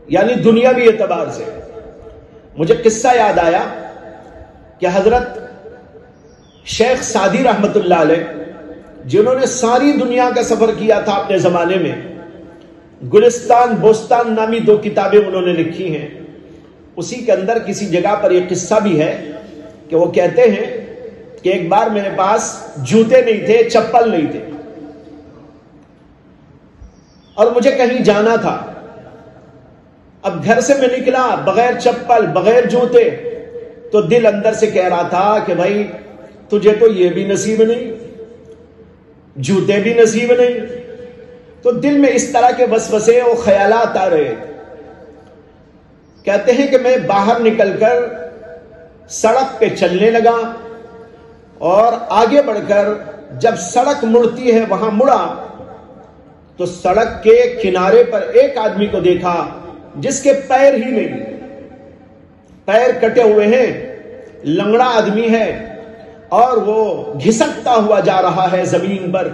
Speaker 2: یعنی دنیاوی اعتبار سے۔ مجھے قصہ یاد آیا کہ حضرت شیخ سعدی رحمت اللہ علیہ، جنہوں نے ساری دنیا کا سفر کیا تھا اپنے زمانے میں، گلستان بوستان نامی 2 کتابیں انہوں نے لکھی ہیں، اسی کے اندر کسی جگہ پر یہ قصہ بھی ہے کہ وہ کہتے ہیں کہ ایک بار میرے پاس جوتے نہیں تھے، چپل نہیں تھے، اور مجھے کہیں جانا تھا۔ اب گھر سے میں نکلا بغیر چپل، بغیر جوتے، تو دل اندر سے کہہ رہا تھا کہ بھائی تجھے تو یہ بھی نصیب نہیں، جوتے بھی نصیب نہیں۔ تو دل میں اس طرح کے وسوسے اور خیالات آ رہے تھے۔ کہتے ہیں کہ میں باہر نکل کر سڑک پہ چلنے لگا، اور آگے بڑھ کر جب سڑک مڑتی ہے وہاں مڑا تو سڑک کے کنارے پر ایک آدمی کو دیکھا جس کے پیر ہی نہیں، پیر کٹے ہوئے ہیں، لنگڑا آدمی ہے، اور وہ گھسکتا ہوا جا رہا ہے زمین پر۔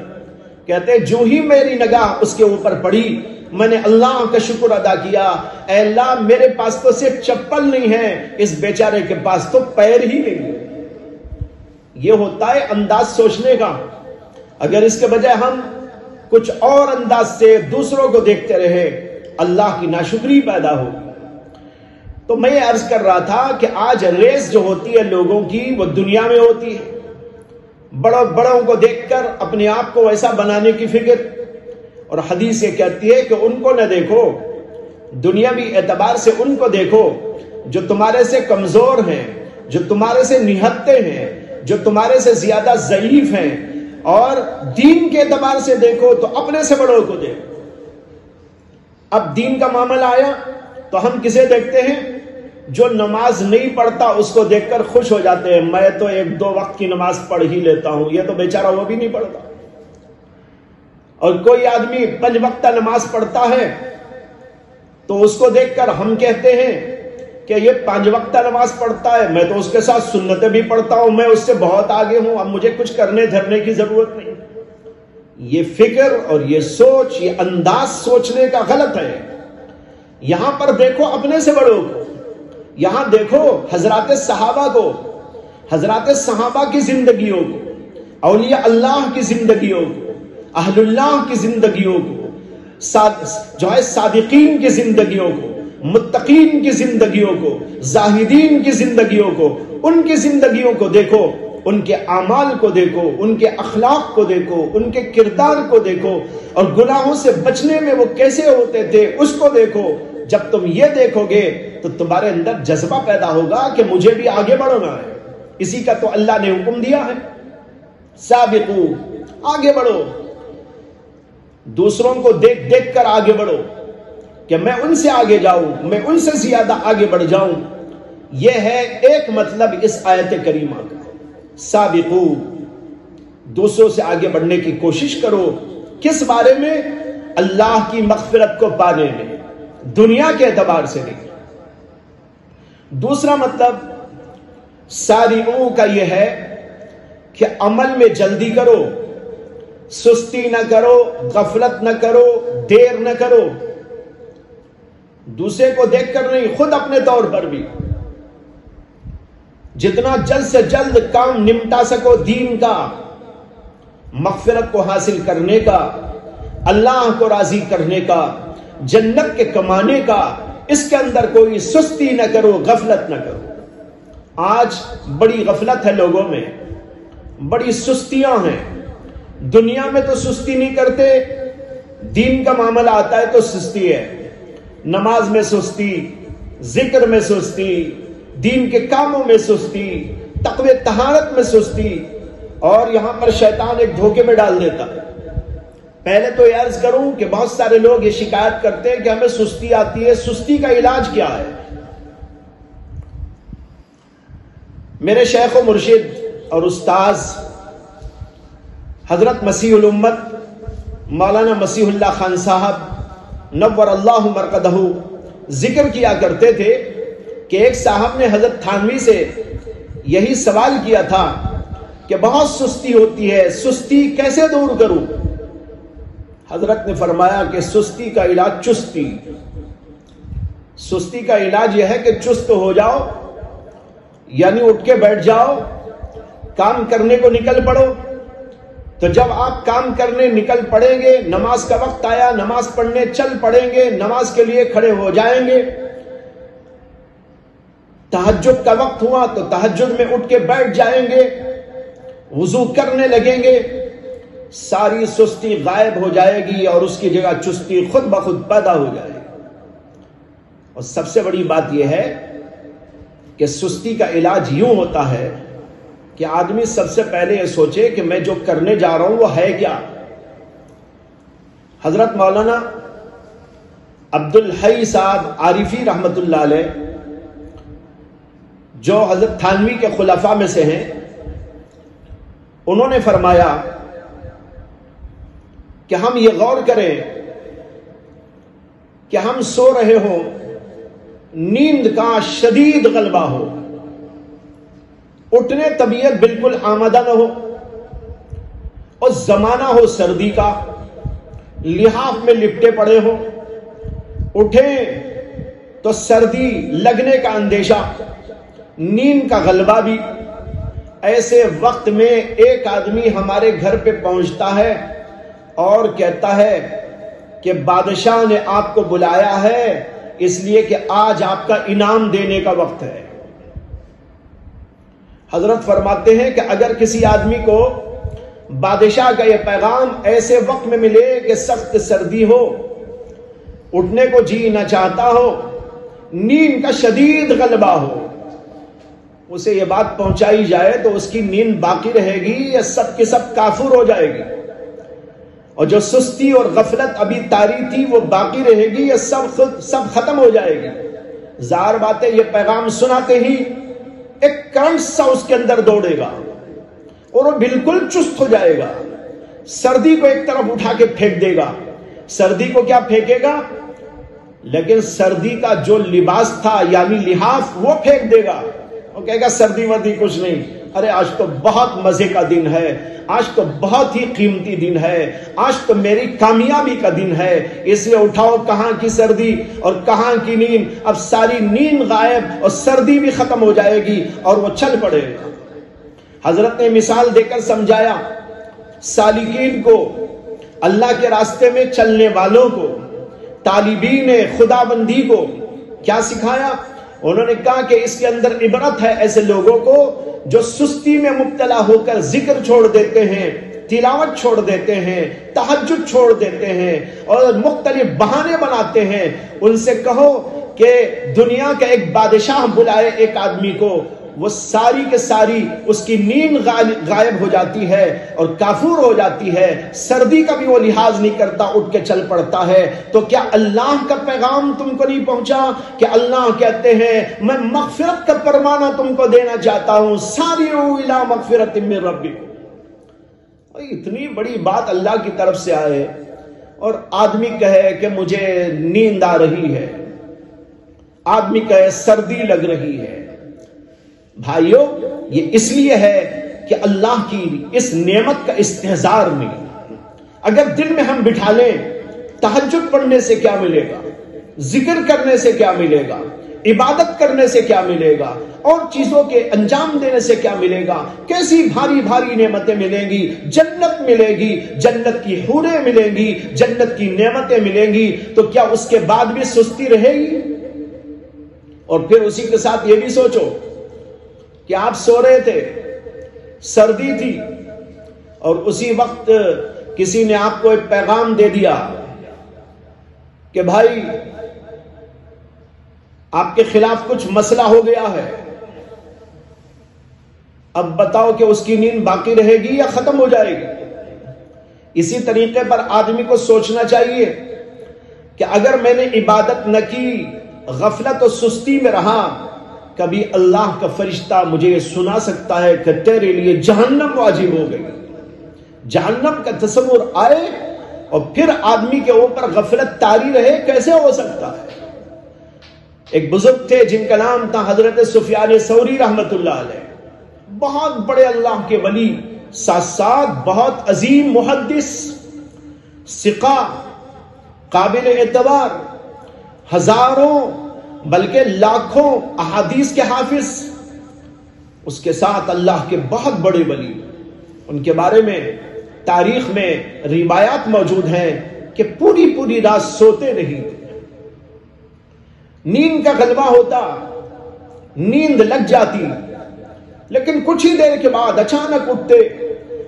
Speaker 2: کہتے ہیں جو ہی میری نگاہ اس کے اوپر پڑی، میں نے اللہ کا شکر ادا کیا، اے اللہ میرے پاس تو صرف چپل نہیں ہے، اس بیچارے کے پاس تو پیر ہی نہیں ہے۔ یہ ہوتا ہے انداز سوچنے کا۔ اگر اس کے بجائے ہم کچھ اور انداز سے دوسروں کو دیکھتے رہے، اللہ کی ناشکری پیدا ہو۔ تو میں یہ عرض کر رہا تھا کہ آج ریس جو ہوتی ہے لوگوں کی، وہ دنیا میں ہوتی ہے، بڑوں کو دیکھ کر اپنے آپ کو ویسا بنانے کی فکر، اور حدیث یہ کہتی ہے کہ ان کو نہ دیکھو، دنیاوی اعتبار سے ان کو دیکھو جو تمہارے سے کمزور ہیں، جو تمہارے سے نہتے ہیں، جو تمہارے سے زیادہ ضعیف ہیں، اور دین کے اعتبار سے دیکھو تو اپنے سے بڑوں کو دیکھو۔ اب دین کا معاملہ آیا تو ہم کسے دیکھتے ہیں؟ جو نماز نہیں پڑھتا اس کو دیکھ کر خوش ہو جاتے ہیں، میں تو 1-2 وقت کی نماز پڑھ ہی لیتا ہوں، یہ تو بیچارہ وہ بھی نہیں پڑھتا۔ اور کوئی آدمی 5 وقتہ نماز پڑھتا ہے تو اس کو دیکھ کر ہم کہتے ہیں کہ یہ 5 وقتہ نماز پڑھتا ہے، میں تو اس کے ساتھ سنتیں بھی پڑھتا ہوں، میں اس سے بہت آگے ہوں، اب مجھے کچھ کرنے دھرنے کی ضرورت نہیں۔ یہ فکر اور یہ سوچ، یہ انداز سوچنے کا غلط ہے۔ یہاں پر دیکھو اپنے سے بڑوں کو، یہاں دیکھو حضرات صحابہ کو، حضرات صحابہ کی زندگیوں کو، اولیاء اللہ کی زندگیوں کو، اہل اللہ کی زندگیوں کو، جو ہے صادقین کی زندگیوں کو، متقین کی زندگیوں کو، زاہدین کی زندگیوں کو، ان کی زندگیوں کو دیکھو، ان کے اعمال کو دیکھو، ان کے اخلاق کو دیکھو، ان کے کردار کو دیکھو، اور گناہوں سے بچنے میں وہ کیسے ہوتے تھے اس کو دیکھو۔ جب تم یہ دیکھو گے تو تمہارے اندر جذبہ پیدا ہوگا کہ مجھے بھی آگے بڑھنا ہے۔ اسی کا تو اللہ نے حکم دیا ہے، سابقو، آگے بڑھو، دوسروں کو دیکھ دیکھ کر آگے بڑھو کہ میں ان سے آگے جاؤں، میں ان سے زیادہ آگے بڑھ جاؤں۔ یہ ہے ایک مطلب اس آیت کریمہ کا، سابقو، دوسروں سے آگے بڑھنے کی کوشش کرو۔ کس بارے میں؟ اللہ کی مغفرت کو پانے میں، دنیا کے اعتبار سے نہیں۔ دوسرا مطلب سارعو کا یہ ہے کہ عمل میں جلدی کرو، سستی نہ کرو، غفلت نہ کرو، دیر نہ کرو، دوسرے کو دیکھ کر نہیں، خود اپنے طور پر بھی جتنا جلد سے جلد کام نمٹا سکو دین کا، مغفرت کو حاصل کرنے کا، اللہ کو راضی کرنے کا، جنت کے کمانے کا، اس کے اندر کوئی سستی نہ کرو، غفلت نہ کرو۔ آج بڑی غفلت ہے لوگوں میں، بڑی سستیاں ہیں۔ دنیا میں تو سستی نہیں کرتے، دین کا معاملہ آتا ہے تو سستی ہے۔ نماز میں سستی، ذکر میں سستی، دین کے کاموں میں سستی، تقوی طہارت میں سستی، اور یہاں پر شیطان ایک دھوکے میں ڈال دیتا ہے۔ پہلے تو یہ عرض کروں کہ بہت سارے لوگ یہ شکایت کرتے ہیں کہ ہمیں سستی آتی ہے، سستی کا علاج کیا ہے؟ میرے شیخ و مرشد اور استاذ حضرت مسیح الامت مولانا مسیح اللہ خان صاحب نور اللہ مرقدہ ذکر کیا کرتے تھے کہ ایک صاحب نے حضرت تھانوی سے یہی سوال کیا تھا کہ بہت سستی ہوتی ہے، سستی کیسے دور کروں؟ حضرت نے فرمایا کہ سستی کا علاج چستی، سستی کا علاج یہ ہے کہ چست ہو جاؤ، یعنی اٹھ کے بیٹھ جاؤ، کام کرنے کو نکل پڑو۔ تو جب آپ کام کرنے نکل پڑیں گے، نماز کا وقت آیا، نماز پڑھنے چل پڑیں گے، نماز کے لیے کھڑے ہو جائیں گے، تہجد کا وقت ہوا تو تہجد میں اٹھ کے بیٹھ جائیں گے، وضو کرنے لگیں گے ساری سستی غائب ہو جائے گی اور اس کی جگہ چستی خود بخود پیدا ہو جائے گی۔ اور سب سے بڑی بات یہ ہے کہ سستی کا علاج یوں ہوتا ہے کہ آدمی سب سے پہلے یہ سوچے کہ میں جو کرنے جا رہا ہوں وہ ہے کیا۔ حضرت مولانا عبدالحی صاحب عارفی رحمت اللہ علیہ، جو حضرت تھانوی کے خلفاء میں سے ہیں، انہوں نے فرمایا کہ ہم یہ غور کریں کہ ہم سو رہے ہوں، نیند کا شدید غلبہ ہو، اٹھنے طبیعت بالکل آمادہ نہ ہو، اور زمانہ ہو سردی کا، لحاف میں لپٹے پڑے ہو، اٹھیں تو سردی لگنے کا اندیشہ، نیند کا غلبہ بھی۔ ایسے وقت میں ایک آدمی ہمارے گھر پہ پہنچتا ہے اور کہتا ہے کہ بادشاہ نے آپ کو بلایا ہے اس لیے کہ آج آپ کا انعام دینے کا وقت ہے۔ حضرت فرماتے ہیں کہ اگر کسی آدمی کو بادشاہ کا یہ پیغام ایسے وقت میں ملے کہ سخت سردی ہو، اٹھنے کو جی نہ چاہتا ہو، نیند کا شدید غلبہ ہو، اسے یہ بات پہنچائی جائے تو اس کی نیند باقی رہے گی یا سب کے سب کافر ہو جائے گی؟ اور جو سستی اور غفلت ابھی طاری تھی وہ باقی رہے گی یا سب ختم ہو جائے گی؟ ظاہر بات ہے یہ پیغام سناتے ہی ایک کرنٹ سا اس کے اندر دوڑے گا اور وہ بالکل چست ہو جائے گا، سردی کو ایک طرف اٹھا کے پھینک دے گا۔ سردی کو کیا پھینکے گا؟ لیکن سردی کا جو لباس تھا یعنی لحاف وہ پھینک دے گا، وہ کہے گا سردی وردی کچھ نہیں، ارے آج تو بہت مزے کا دن ہے، آج تو بہت ہی قیمتی دن ہے، آج تو میری کامیابی کا دن ہے، اس لیے اٹھاؤ کہاں کی سردی اور کہاں کی نیند۔ اب ساری نیند غائب اور سردی بھی ختم ہو جائے گی اور وہ چل پڑے گا۔ حضرت نے مثال دے کر سمجھایا سالکین کو، اللہ کے راستے میں چلنے والوں کو، طالبین خدا بندی کو کیا سکھایا؟ انہوں نے کہا کہ اس کے اندر عبرت ہے ایسے لوگوں کو جو سستی میں مبتلا ہو کر ذکر چھوڑ دیتے ہیں، تلاوت چھوڑ دیتے ہیں، تہجد چھوڑ دیتے ہیں اور مختلف بہانے بناتے ہیں۔ ان سے کہو کہ دنیا کا ایک بادشاہ بلائے ایک آدمی کو، وہ ساری کے ساری اس کی نیند غائب ہو جاتی ہے اور کافور ہو جاتی ہے، سردی کا بھی وہ لحاظ نہیں کرتا، اٹھ کے چل پڑتا ہے۔ تو کیا اللہ کا پیغام تم کو نہیں پہنچا کہ اللہ کہتے ہیں میں مغفرت کا فرمانا تم کو دینا چاہتا ہوں، ساریعوا الی مغفرۃ من ربکم۔ اتنی بڑی بات اللہ کی طرف سے آئے اور آدمی کہے کہ مجھے نیند آ رہی ہے، آدمی کہے سردی لگ رہی ہے۔ بھائیو یہ اس لیے ہے کہ اللہ کی اس نعمت کا استحضار نہیں۔ اگر دل میں ہم بٹھا لیں تہجد پڑھنے سے کیا ملے گا، ذکر کرنے سے کیا ملے گا، عبادت کرنے سے کیا ملے گا، اور چیزوں کے انجام دینے سے کیا ملے گا، کیسی بھاری بھاری نعمتیں ملیں گی، جنت ملے گی، جنت کی حوریں ملیں گی، جنت کی نعمتیں ملیں گی، تو کیا اس کے بعد بھی سستی رہے گی؟ اور پھر اسی کے ساتھ یہ بھی سوچو کہ آپ سو رہے تھے، سردی تھی، اور اسی وقت کسی نے آپ کو ایک پیغام دے دیا کہ بھائی آپ کے خلاف کچھ مسئلہ ہو گیا ہے، اب بتاؤ کہ اس کی نیند باقی رہے گی یا ختم ہو جائے گی؟ اسی طریقے پر آدمی کو سوچنا چاہیے کہ اگر میں نے عبادت نہ کی، غفلت و سستی میں رہا، کبھی اللہ کا فرشتہ مجھے یہ سنا سکتا ہے کہ تیرے لیے جہنم واجب ہو گئی۔ جہنم کا تصور آئے اور پھر آدمی کے اوپر غفلت طاری رہے، کیسے ہو سکتا ہے؟ ایک بزرگ تھے جن کا نام تھا حضرت سفیان ثوری رحمت اللہ علیہ، بہت بڑے اللہ کے ولی، ساتھ ساتھ بہت عظیم محدث، ثقہ، قابل اعتبار، ہزاروں بلکہ لاکھوں احادیث کے حافظ، اس کے ساتھ اللہ کے بہت بڑے ولی۔ ان کے بارے میں تاریخ میں روایات موجود ہیں کہ پوری رات سوتے نہیں تھے، نیند کا غلبہ ہوتا، نیند لگ جاتی، لیکن کچھ ہی دیر کے بعد اچانک اٹھتے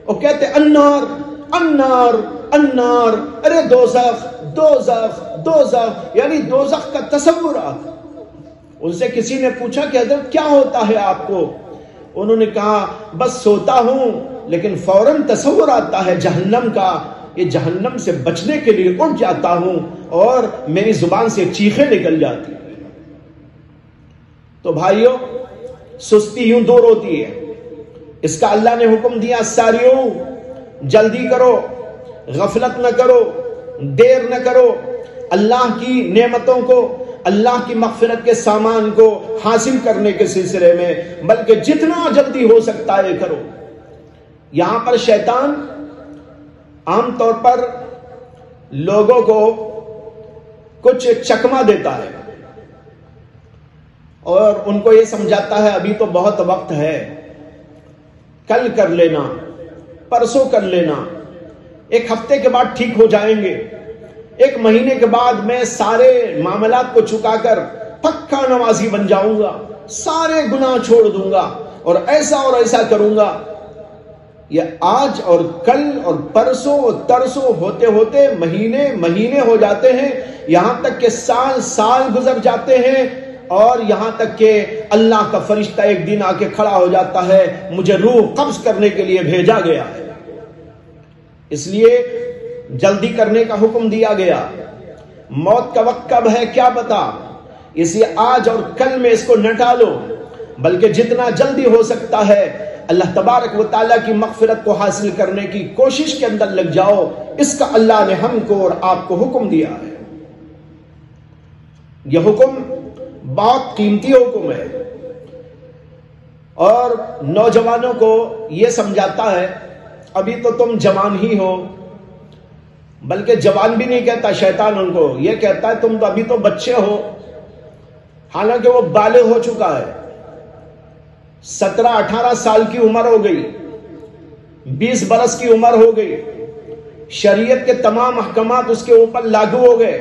Speaker 2: اور کہتے النار النار النار، ارے دوزخ دوزخ دوزخ، یعنی دوزخ کا تصور آتا۔ ان سے کسی نے پوچھا کہ حضرت کیا ہوتا ہے آپ کو؟ انہوں نے کہا بس سوتا ہوں لیکن فوراً تصور آتا ہے جہنم کا، یہ جہنم سے بچنے کے لیے اٹھ جاتا ہوں اور میری زبان سے چیخیں نکل جاتی۔ تو بھائیوں، سستی یوں دور ہوتی ہے، اس کا اللہ نے حکم دیا ساریوں جلدی کرو، غفلت نہ کرو، دیر نہ کرو، اللہ کی نعمتوں کو، اللہ کی مغفرت کے سامان کو حاصل کرنے کے سلسلے میں، بلکہ جتنا جلدی ہو سکتا ہے کرو۔ یہاں پر شیطان عام طور پر لوگوں کو کچھ چکما دیتا ہے اور ان کو یہ سمجھاتا ہے ابھی تو بہت وقت ہے، کل کر لینا، پرسوں کر لینا، ایک ہفتے کے بعد ٹھیک ہو جائیں گے، ایک مہینے کے بعد میں سارے معاملات کو چکا کر پکا نمازی بن جاؤں گا، سارے گناہ چھوڑ دوں گا اور ایسا کروں گا۔ یہ آج اور کل اور پرسوں اور ترسوں ہوتے ہوتے مہینے ہو جاتے ہیں، یہاں تک کہ سال گزر جاتے ہیں، اور یہاں تک کہ اللہ کا فرشتہ ایک دن آ کے کھڑا ہو جاتا ہے، مجھے روح قبض کرنے کے لیے بھیجا گیا ہے۔ اس لیے جلدی کرنے کا حکم دیا گیا۔ موت کا وقت کب ہے کیا پتا، اس لیے آج اور کل میں اس کو نہ ٹالو، بلکہ جتنا جلدی ہو سکتا ہے اللہ تبارک و تعالیٰ کی مغفرت کو حاصل کرنے کی کوشش کے اندر لگ جاؤ۔ اس کا اللہ نے ہم کو اور آپ کو حکم دیا ہے۔ یہ حکم بہت قیمتی حکم ہے اور نوجوانوں کو یہ سمجھاتا ہے ابھی تو تم جوان ہی ہو، بلکہ جوان بھی نہیں کہتا شیطان، ان کو یہ کہتا ہے تم تو ابھی تو بچے ہو، حالانکہ وہ بالغ ہو چکا ہے، 17-18 سال کی عمر ہو گئی، 20 برس کی عمر ہو گئی، شریعت کے تمام احکامات اس کے اوپر لاگو ہو گئے،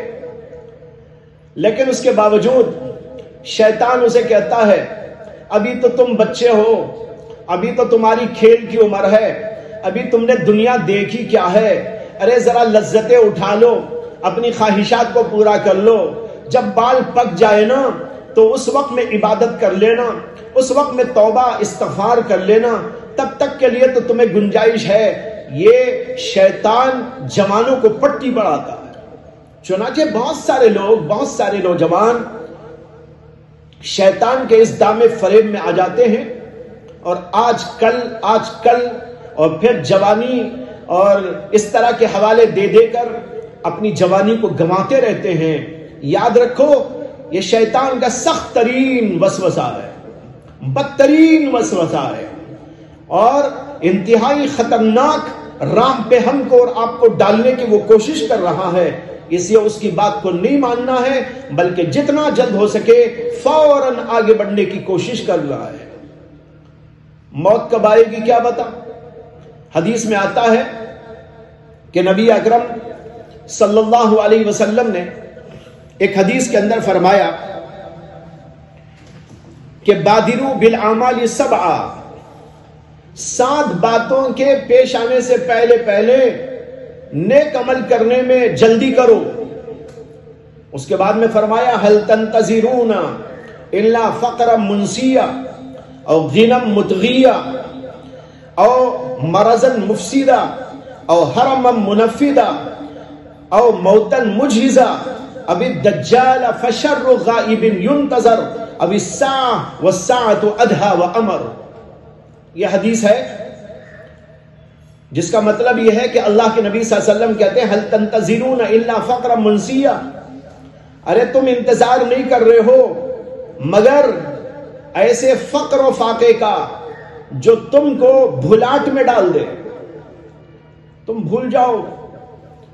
Speaker 2: لیکن اس کے باوجود شیطان اسے کہتا ہے ابھی تو تم بچے ہو، ابھی تو تمہاری کھیل کی عمر ہے، ابھی تم نے دنیا دیکھی کیا ہے، ارے ذرا لذتیں اٹھا لو، اپنی خواہشات کو پورا کر لو، جب بال پک جائے نا تو اس وقت میں عبادت کر لینا، اس وقت میں توبہ استغفار کر لینا، تب تک کے لیے تو تمہیں گنجائش ہے۔ یہ شیطان جوانوں کو پٹی بڑھاتا ہے۔ چنانچہ بہت سارے لوگ، بہت سارے نوجوان شیطان کے اس دام فریب میں آ جاتے ہیں اور آج کل اور پھر جوانی اور اس طرح کے حوالے دے دے کر اپنی جوانی کو گنواتے رہتے ہیں۔ یاد رکھو یہ شیطان کا سخت ترین وسوسہ ہے، بدترین وسوسہ ہے اور انتہائی خطرناک راہ پہ ہم کو اور آپ کو ڈالنے کی وہ کوشش کر رہا ہے۔ اس لیے اس کی بات کو نہیں ماننا ہے، بلکہ جتنا جلد ہو سکے فوراً آگے بڑھنے کی کوشش کر رہا ہے۔ موت کب آئے گی کیا بتا؟ حدیث میں آتا ہے کہ نبی اکرم صلی اللہ علیہ وسلم نے ایک حدیث کے اندر فرمایا کہ بادروا بالاعمال السبع، 7 باتوں کے پیش آنے سے پہلے نیک عمل کرنے میں جلدی کرو۔ اس کے بعد میں فرمایا هل تنتظرون الا فقرا منسیا او غنى مطغیا او مرضا مفسدا او حرما منفدا او موتا مجهزا اب الدجال فشر غائب ينتظر اب الساعة والساعة ادهى وامر۔ یہ حدیث ہے جس کا مطلب یہ ہے کہ اللہ کے نبی صلی اللہ علیہ وسلم کہتے ہیں هل تنتظرون الا فقرا منسیا، ارے تم انتظار نہیں کر رہے ہو مگر ایسے فقر و فاقے کا جو تم کو بھلاٹ میں ڈال دے، تم بھول جاؤ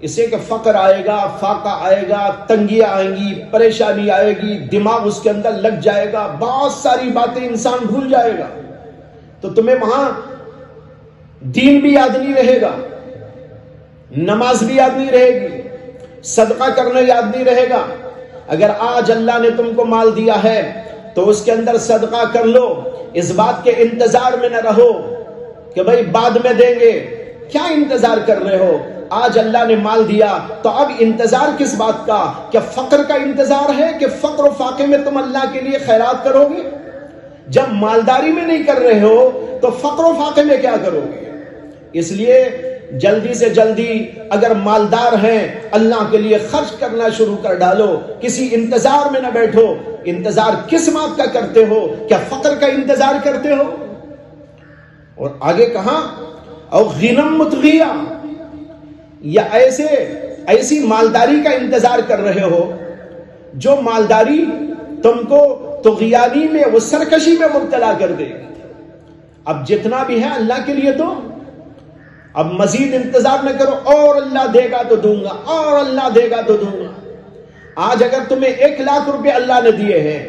Speaker 2: اسے کہ فقر آئے گا، فاقہ آئے گا، تنگیاں آئیں گی، پریشانی آئے گی، دماغ اس کے اندر لگ جائے گا، بہت ساری باتیں انسان بھول جائے گا، تو تمہیں وہاں دین بھی یاد نہیں رہے گا، نماز بھی یاد نہیں رہے گی، صدقہ کرنا یاد نہیں رہے گا۔ اگر آج اللہ نے تم کو مال دیا ہے تو اس کے اندر صدقہ کر لو، اس بات کے انتظار میں نہ رہو کہ بھئی بعد میں دیں گے۔ کیا انتظار کر رہے ہو؟ آج اللہ نے مال دیا تو اب انتظار کس بات کا؟ کیا فقر کا انتظار ہے کہ فقر و فاقے میں تم اللہ کے لیے خیرات کرو گے؟ جب مالداری میں نہیں کر رہے ہو تو فقر و فاقے میں کیا کرو گے؟ اس لیے جلدی سے جلدی اگر مالدار ہیں اللہ کے لیے خرچ کرنا شروع کر ڈالو، کسی انتظار میں نہ بیٹھو۔ انتظار کس بات کا کرتے ہو؟ کیا فقر کا انتظار کرتے ہو؟ اور آگے کہاں؟ اور غنم مطغیہ، یا ایسی مالداری کا انتظار کر رہے ہو جو مالداری تم کو طغیانی میں، وہ سرکشی میں مبتلا کر دے گی۔ اب جتنا بھی ہے اللہ کے لیے دو، اب مزید انتظار نہ کرو اور اللہ دے گا تو دوں گا، اور اللہ دے گا تو دوں گا۔ آج اگر تمہیں 1 لاکھ روپے اللہ نے دیے ہیں،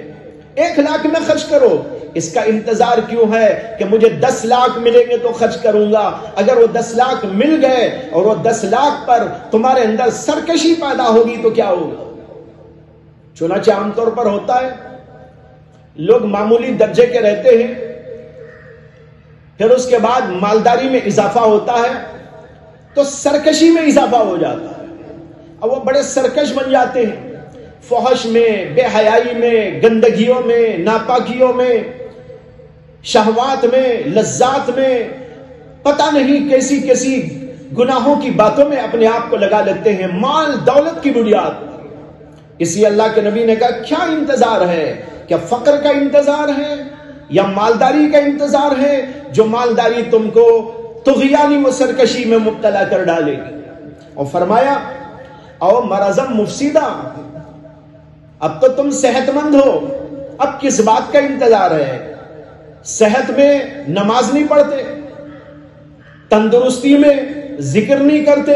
Speaker 2: 1 لاکھ نہ خرچ کرو، اس کا انتظار کیوں ہے کہ مجھے 10 لاکھ ملیں گے تو خرچ کروں گا؟ اگر وہ 10 لاکھ مل گئے اور وہ 10 لاکھ پر تمہارے اندر سرکشی پیدا ہوگی تو کیا ہوگا؟ چنانچہ عام طور پر ہوتا ہے لوگ معمولی درجے کے رہتے ہیں، پھر اس کے بعد مالداری میں اضافہ ہوتا ہے تو سرکشی میں اضافہ ہو جاتا ہے۔ اب وہ بڑے سرکش بن جاتے ہیں، فحش میں، بے حیائی میں، گندگیوں میں، ناپاکیوں میں، شہوات میں، لذات میں، پتہ نہیں کیسی کیسی گناہوں کی باتوں میں اپنے آپ کو لگا لیتے ہیں، مال دولت کی بنیاد پر۔ اسی اللہ کے نبی نے کہا کیا انتظار ہے؟ کیا فقر کا انتظار ہے یا مالداری کا انتظار ہے جو مالداری تم کو طغیانی و سرکشی میں مبتلا کر ڈالے گی؟ اور فرمایا او مرضم مفسدہ، اب تو تم صحت مند ہو، اب کس بات کا انتظار ہے؟ صحت میں نماز نہیں پڑھتے، تندرستی میں ذکر نہیں کرتے،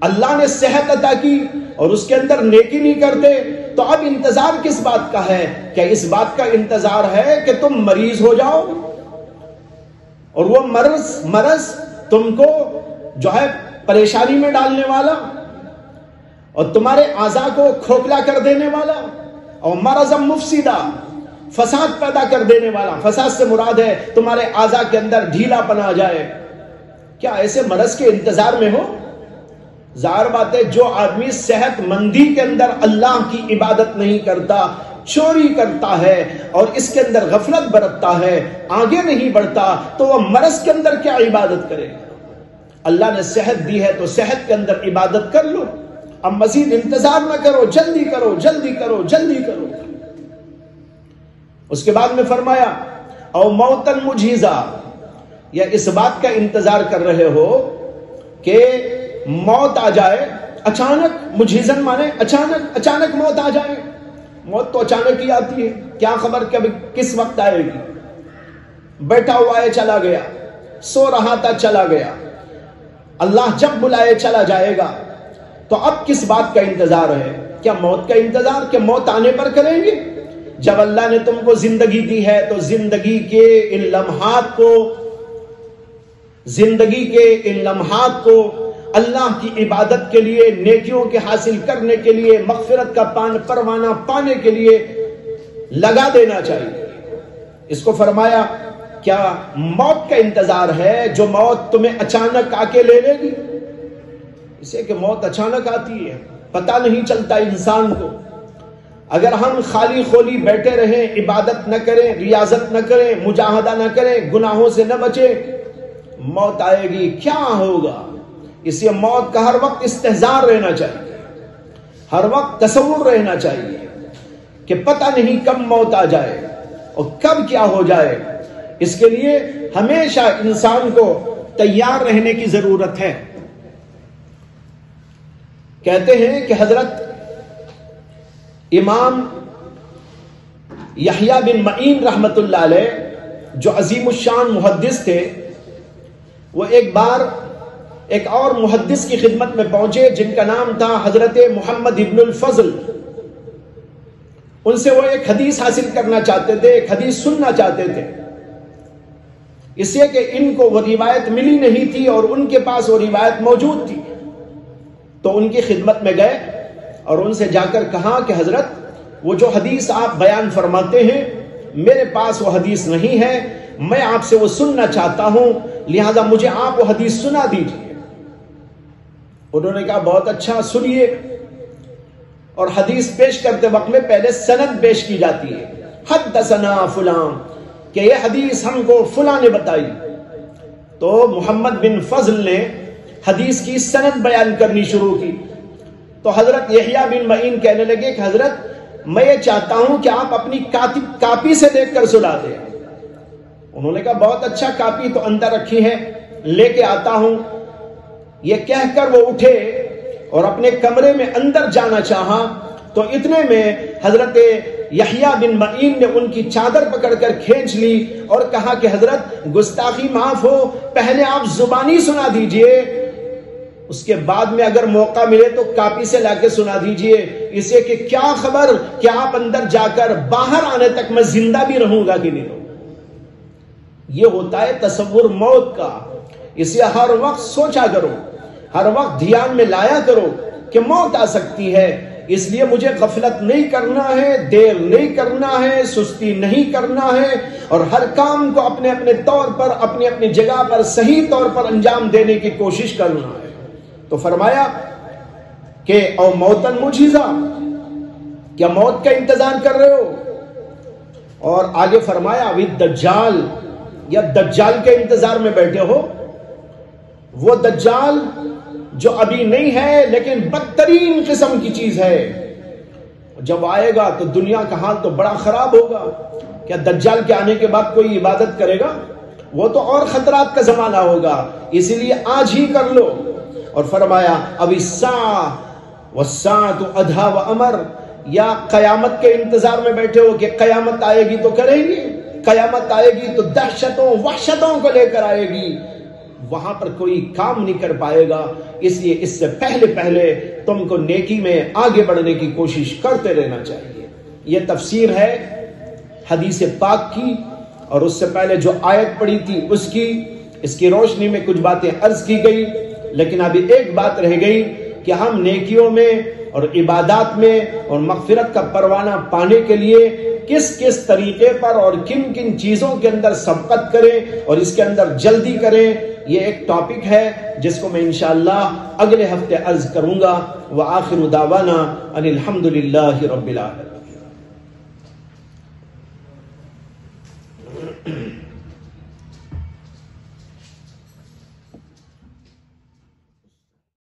Speaker 2: اللہ نے صحت عطا کی اور اس کے اندر نیکی نہیں کرتے، تو اب انتظار کس بات کا ہے؟ کیا اس بات کا انتظار ہے کہ تم مریض ہو جاؤ اور وہ مرض تم کو جو ہے پریشانی میں ڈالنے والا اور تمہارے اعضاء کو کھوکھلا کر دینے والا، اور مرض مفسدہ، فساد پیدا کر دینے والا۔ فساد سے مراد ہے تمہارے اعضاء کے اندر ڈھیلا پن آ جائے۔ کیا ایسے مرض کے انتظار میں ہو؟ ظاہر بات ہے جو آدمی صحت مندی کے اندر اللہ کی عبادت نہیں کرتا، چوری کرتا ہے اور اس کے اندر غفلت برتتا ہے، آگے نہیں بڑھتا، تو وہ مرض کے اندر کیا عبادت کرے؟ اللہ نے صحت دی ہے تو صحت کے اندر عبادت کر لو، اب مزید انتظار نہ کرو، جلدی کرو جلدی کرو جلدی کرو۔ اس کے بعد میں فرمایا او موتن مجھیزہ، یا اس بات کا انتظار کر رہے ہو کہ موت آ جائے اچانک، مجھیزن مانے اچانک موت آ جائے۔ موت تو اچانک ہی آتی ہے، کیا خبر کب کس وقت آئے گی؟ بیٹھا ہوا ہے چلا گیا، سو رہا تھا چلا گیا، اللہ جب بلائے چلا جائے گا، تو اب کس بات کا انتظار ہے؟ کیا موت کا انتظار کہ موت آنے پر کریں گے؟ جب اللہ نے تم کو زندگی دی ہے تو زندگی کے ان لمحات کو اللہ کی عبادت کے لیے، نیکیوں کے حاصل کرنے کے لیے، مغفرت کا پروانہ پانے کے لیے لگا دینا چاہیے۔ اس کو فرمایا کیا موت کا انتظار ہے جو موت تمہیں اچانک آ کے لے لے گی؟ اسے کہ موت اچانک آتی ہے، پتہ نہیں چلتا انسان کو۔ اگر ہم خالی خولی بیٹھے رہیں، عبادت نہ کریں، ریاضت نہ کریں، مجاہدہ نہ کریں، گناہوں سے نہ بچیں، موت آئے گی، کیا ہوگا؟ اس لیے موت کا ہر وقت استحضار رہنا چاہیے، ہر وقت تصور رہنا چاہیے کہ پتہ نہیں کب موت آ جائے اور کب کیا ہو جائے۔ اس کے لیے ہمیشہ انسان کو تیار رہنے کی ضرورت ہے۔ کہتے ہیں کہ حضرت امام یحییٰ بن معین رحمت اللہ علیہ جو عظیم الشان محدث تھے، وہ ایک بار ایک اور محدث کی خدمت میں پہنچے جن کا نام تھا حضرت محمد ابن الفضل۔ ان سے وہ ایک حدیث حاصل کرنا چاہتے تھے، ایک حدیث سننا چاہتے تھے، اس لیے کہ ان کو وہ روایت ملی نہیں تھی اور ان کے پاس وہ روایت موجود تھی۔ تو ان کی خدمت میں گئے اور ان سے جا کر کہا کہ حضرت وہ جو حدیث آپ بیان فرماتے ہیں میرے پاس وہ حدیث نہیں ہے، میں آپ سے وہ سننا چاہتا ہوں، لہذا مجھے آپ وہ حدیث سنا دیجیے۔ انہوں نے کہا بہت اچھا، سنیے۔ اور حدیث پیش کرتے وقت میں پہلے سند پیش کی جاتی ہے، حدثنا فلان، کہ یہ حدیث ہم کو فلاں نے بتائی۔ تو محمد بن فضل نے حدیث کی سند بیان کرنی شروع کی۔ تو حضرت یحییٰ بن معین کہنے لگے کہ حضرت میں یہ چاہتا ہوں کہ آپ اپنی کاپی سے دیکھ کر سنا دیں۔ انہوں نے کہا بہت اچھا، کاپی تو اندر رکھی ہے، لے کے آتا ہوں۔ یہ کہہ کر وہ اٹھے اور اپنے کمرے میں اندر جانا چاہا تو اتنے میں حضرت یحییٰ بن معین نے ان کی چادر پکڑ کر کھینچ لی اور کہا کہ حضرت گستاخی معاف ہو، پہلے آپ زبانی سنا دیجئے، اس کے بعد میں اگر موقع ملے تو کاپی سے لا کے سنا دیجئے، اسے کہ کیا خبر کہ آپ اندر جا کر باہر آنے تک میں زندہ بھی رہوں گا کہ نہیں رہوں۔ یہ ہوتا ہے تصور موت کا، اسے ہر وقت سوچا کرو، ہر وقت دھیان میں لایا کرو کہ موت آ سکتی ہے، اس لیے مجھے غفلت نہیں کرنا ہے، دیر نہیں کرنا ہے، سستی نہیں کرنا ہے، اور ہر کام کو اپنے اپنے طور پر، اپنی اپنی جگہ پر صحیح طور پر انجام دینے کی کوشش کرنا ہے۔ تو فرمایا کہ او موتن مجھیزہ، کیا موت کا انتظار کر رہے ہو؟ اور آگے فرمایا ابھی دجال، یا دجال کے انتظار میں بیٹھے ہو؟ وہ دجال جو ابھی نہیں ہے لیکن بدترین قسم کی چیز ہے، جب آئے گا تو دنیا کا حال تو بڑا خراب ہوگا۔ کیا دجال کے آنے کے بعد کوئی عبادت کرے گا؟ وہ تو اور خطرات کا زمانہ ہوگا، اسی لیے آج ہی کر لو۔ اور فرمایا ابھی الساعۃ والساعۃ ادھا وامر، یا قیامت کے انتظار میں بیٹھے ہو کہ قیامت آئے گی تو کریں گے، قیامت آئے گی تو دہشتوں وحشتوں کو لے کر آئے گی، وہاں پر کوئی کام نہیں کر پائے گا، اس لیے اس سے پہلے تم کو نیکی میں آگے بڑھنے کی کوشش کرتے رہنا چاہیے۔ یہ تفسیر ہے حدیث پاک کی، اور اس سے پہلے جو آیت پڑھی تھی اس کی روشنی میں کچھ باتیں عرض کی گئی، لیکن ابھی ایک بات رہ گئی کہ ہم نیکیوں میں اور عبادات میں اور مغفرت کا پروانہ پانے کے لیے کس کس طریقے پر اور کن کن چیزوں کے اندر سبقت کریں اور اس کے اندر جلدی کریں، یہ ایک ٹاپک ہے جس کو میں انشاءاللہ اگلے ہفتے عرض کروں گا۔ وآخر دعوانا ان الحمدللہ رب العالمین۔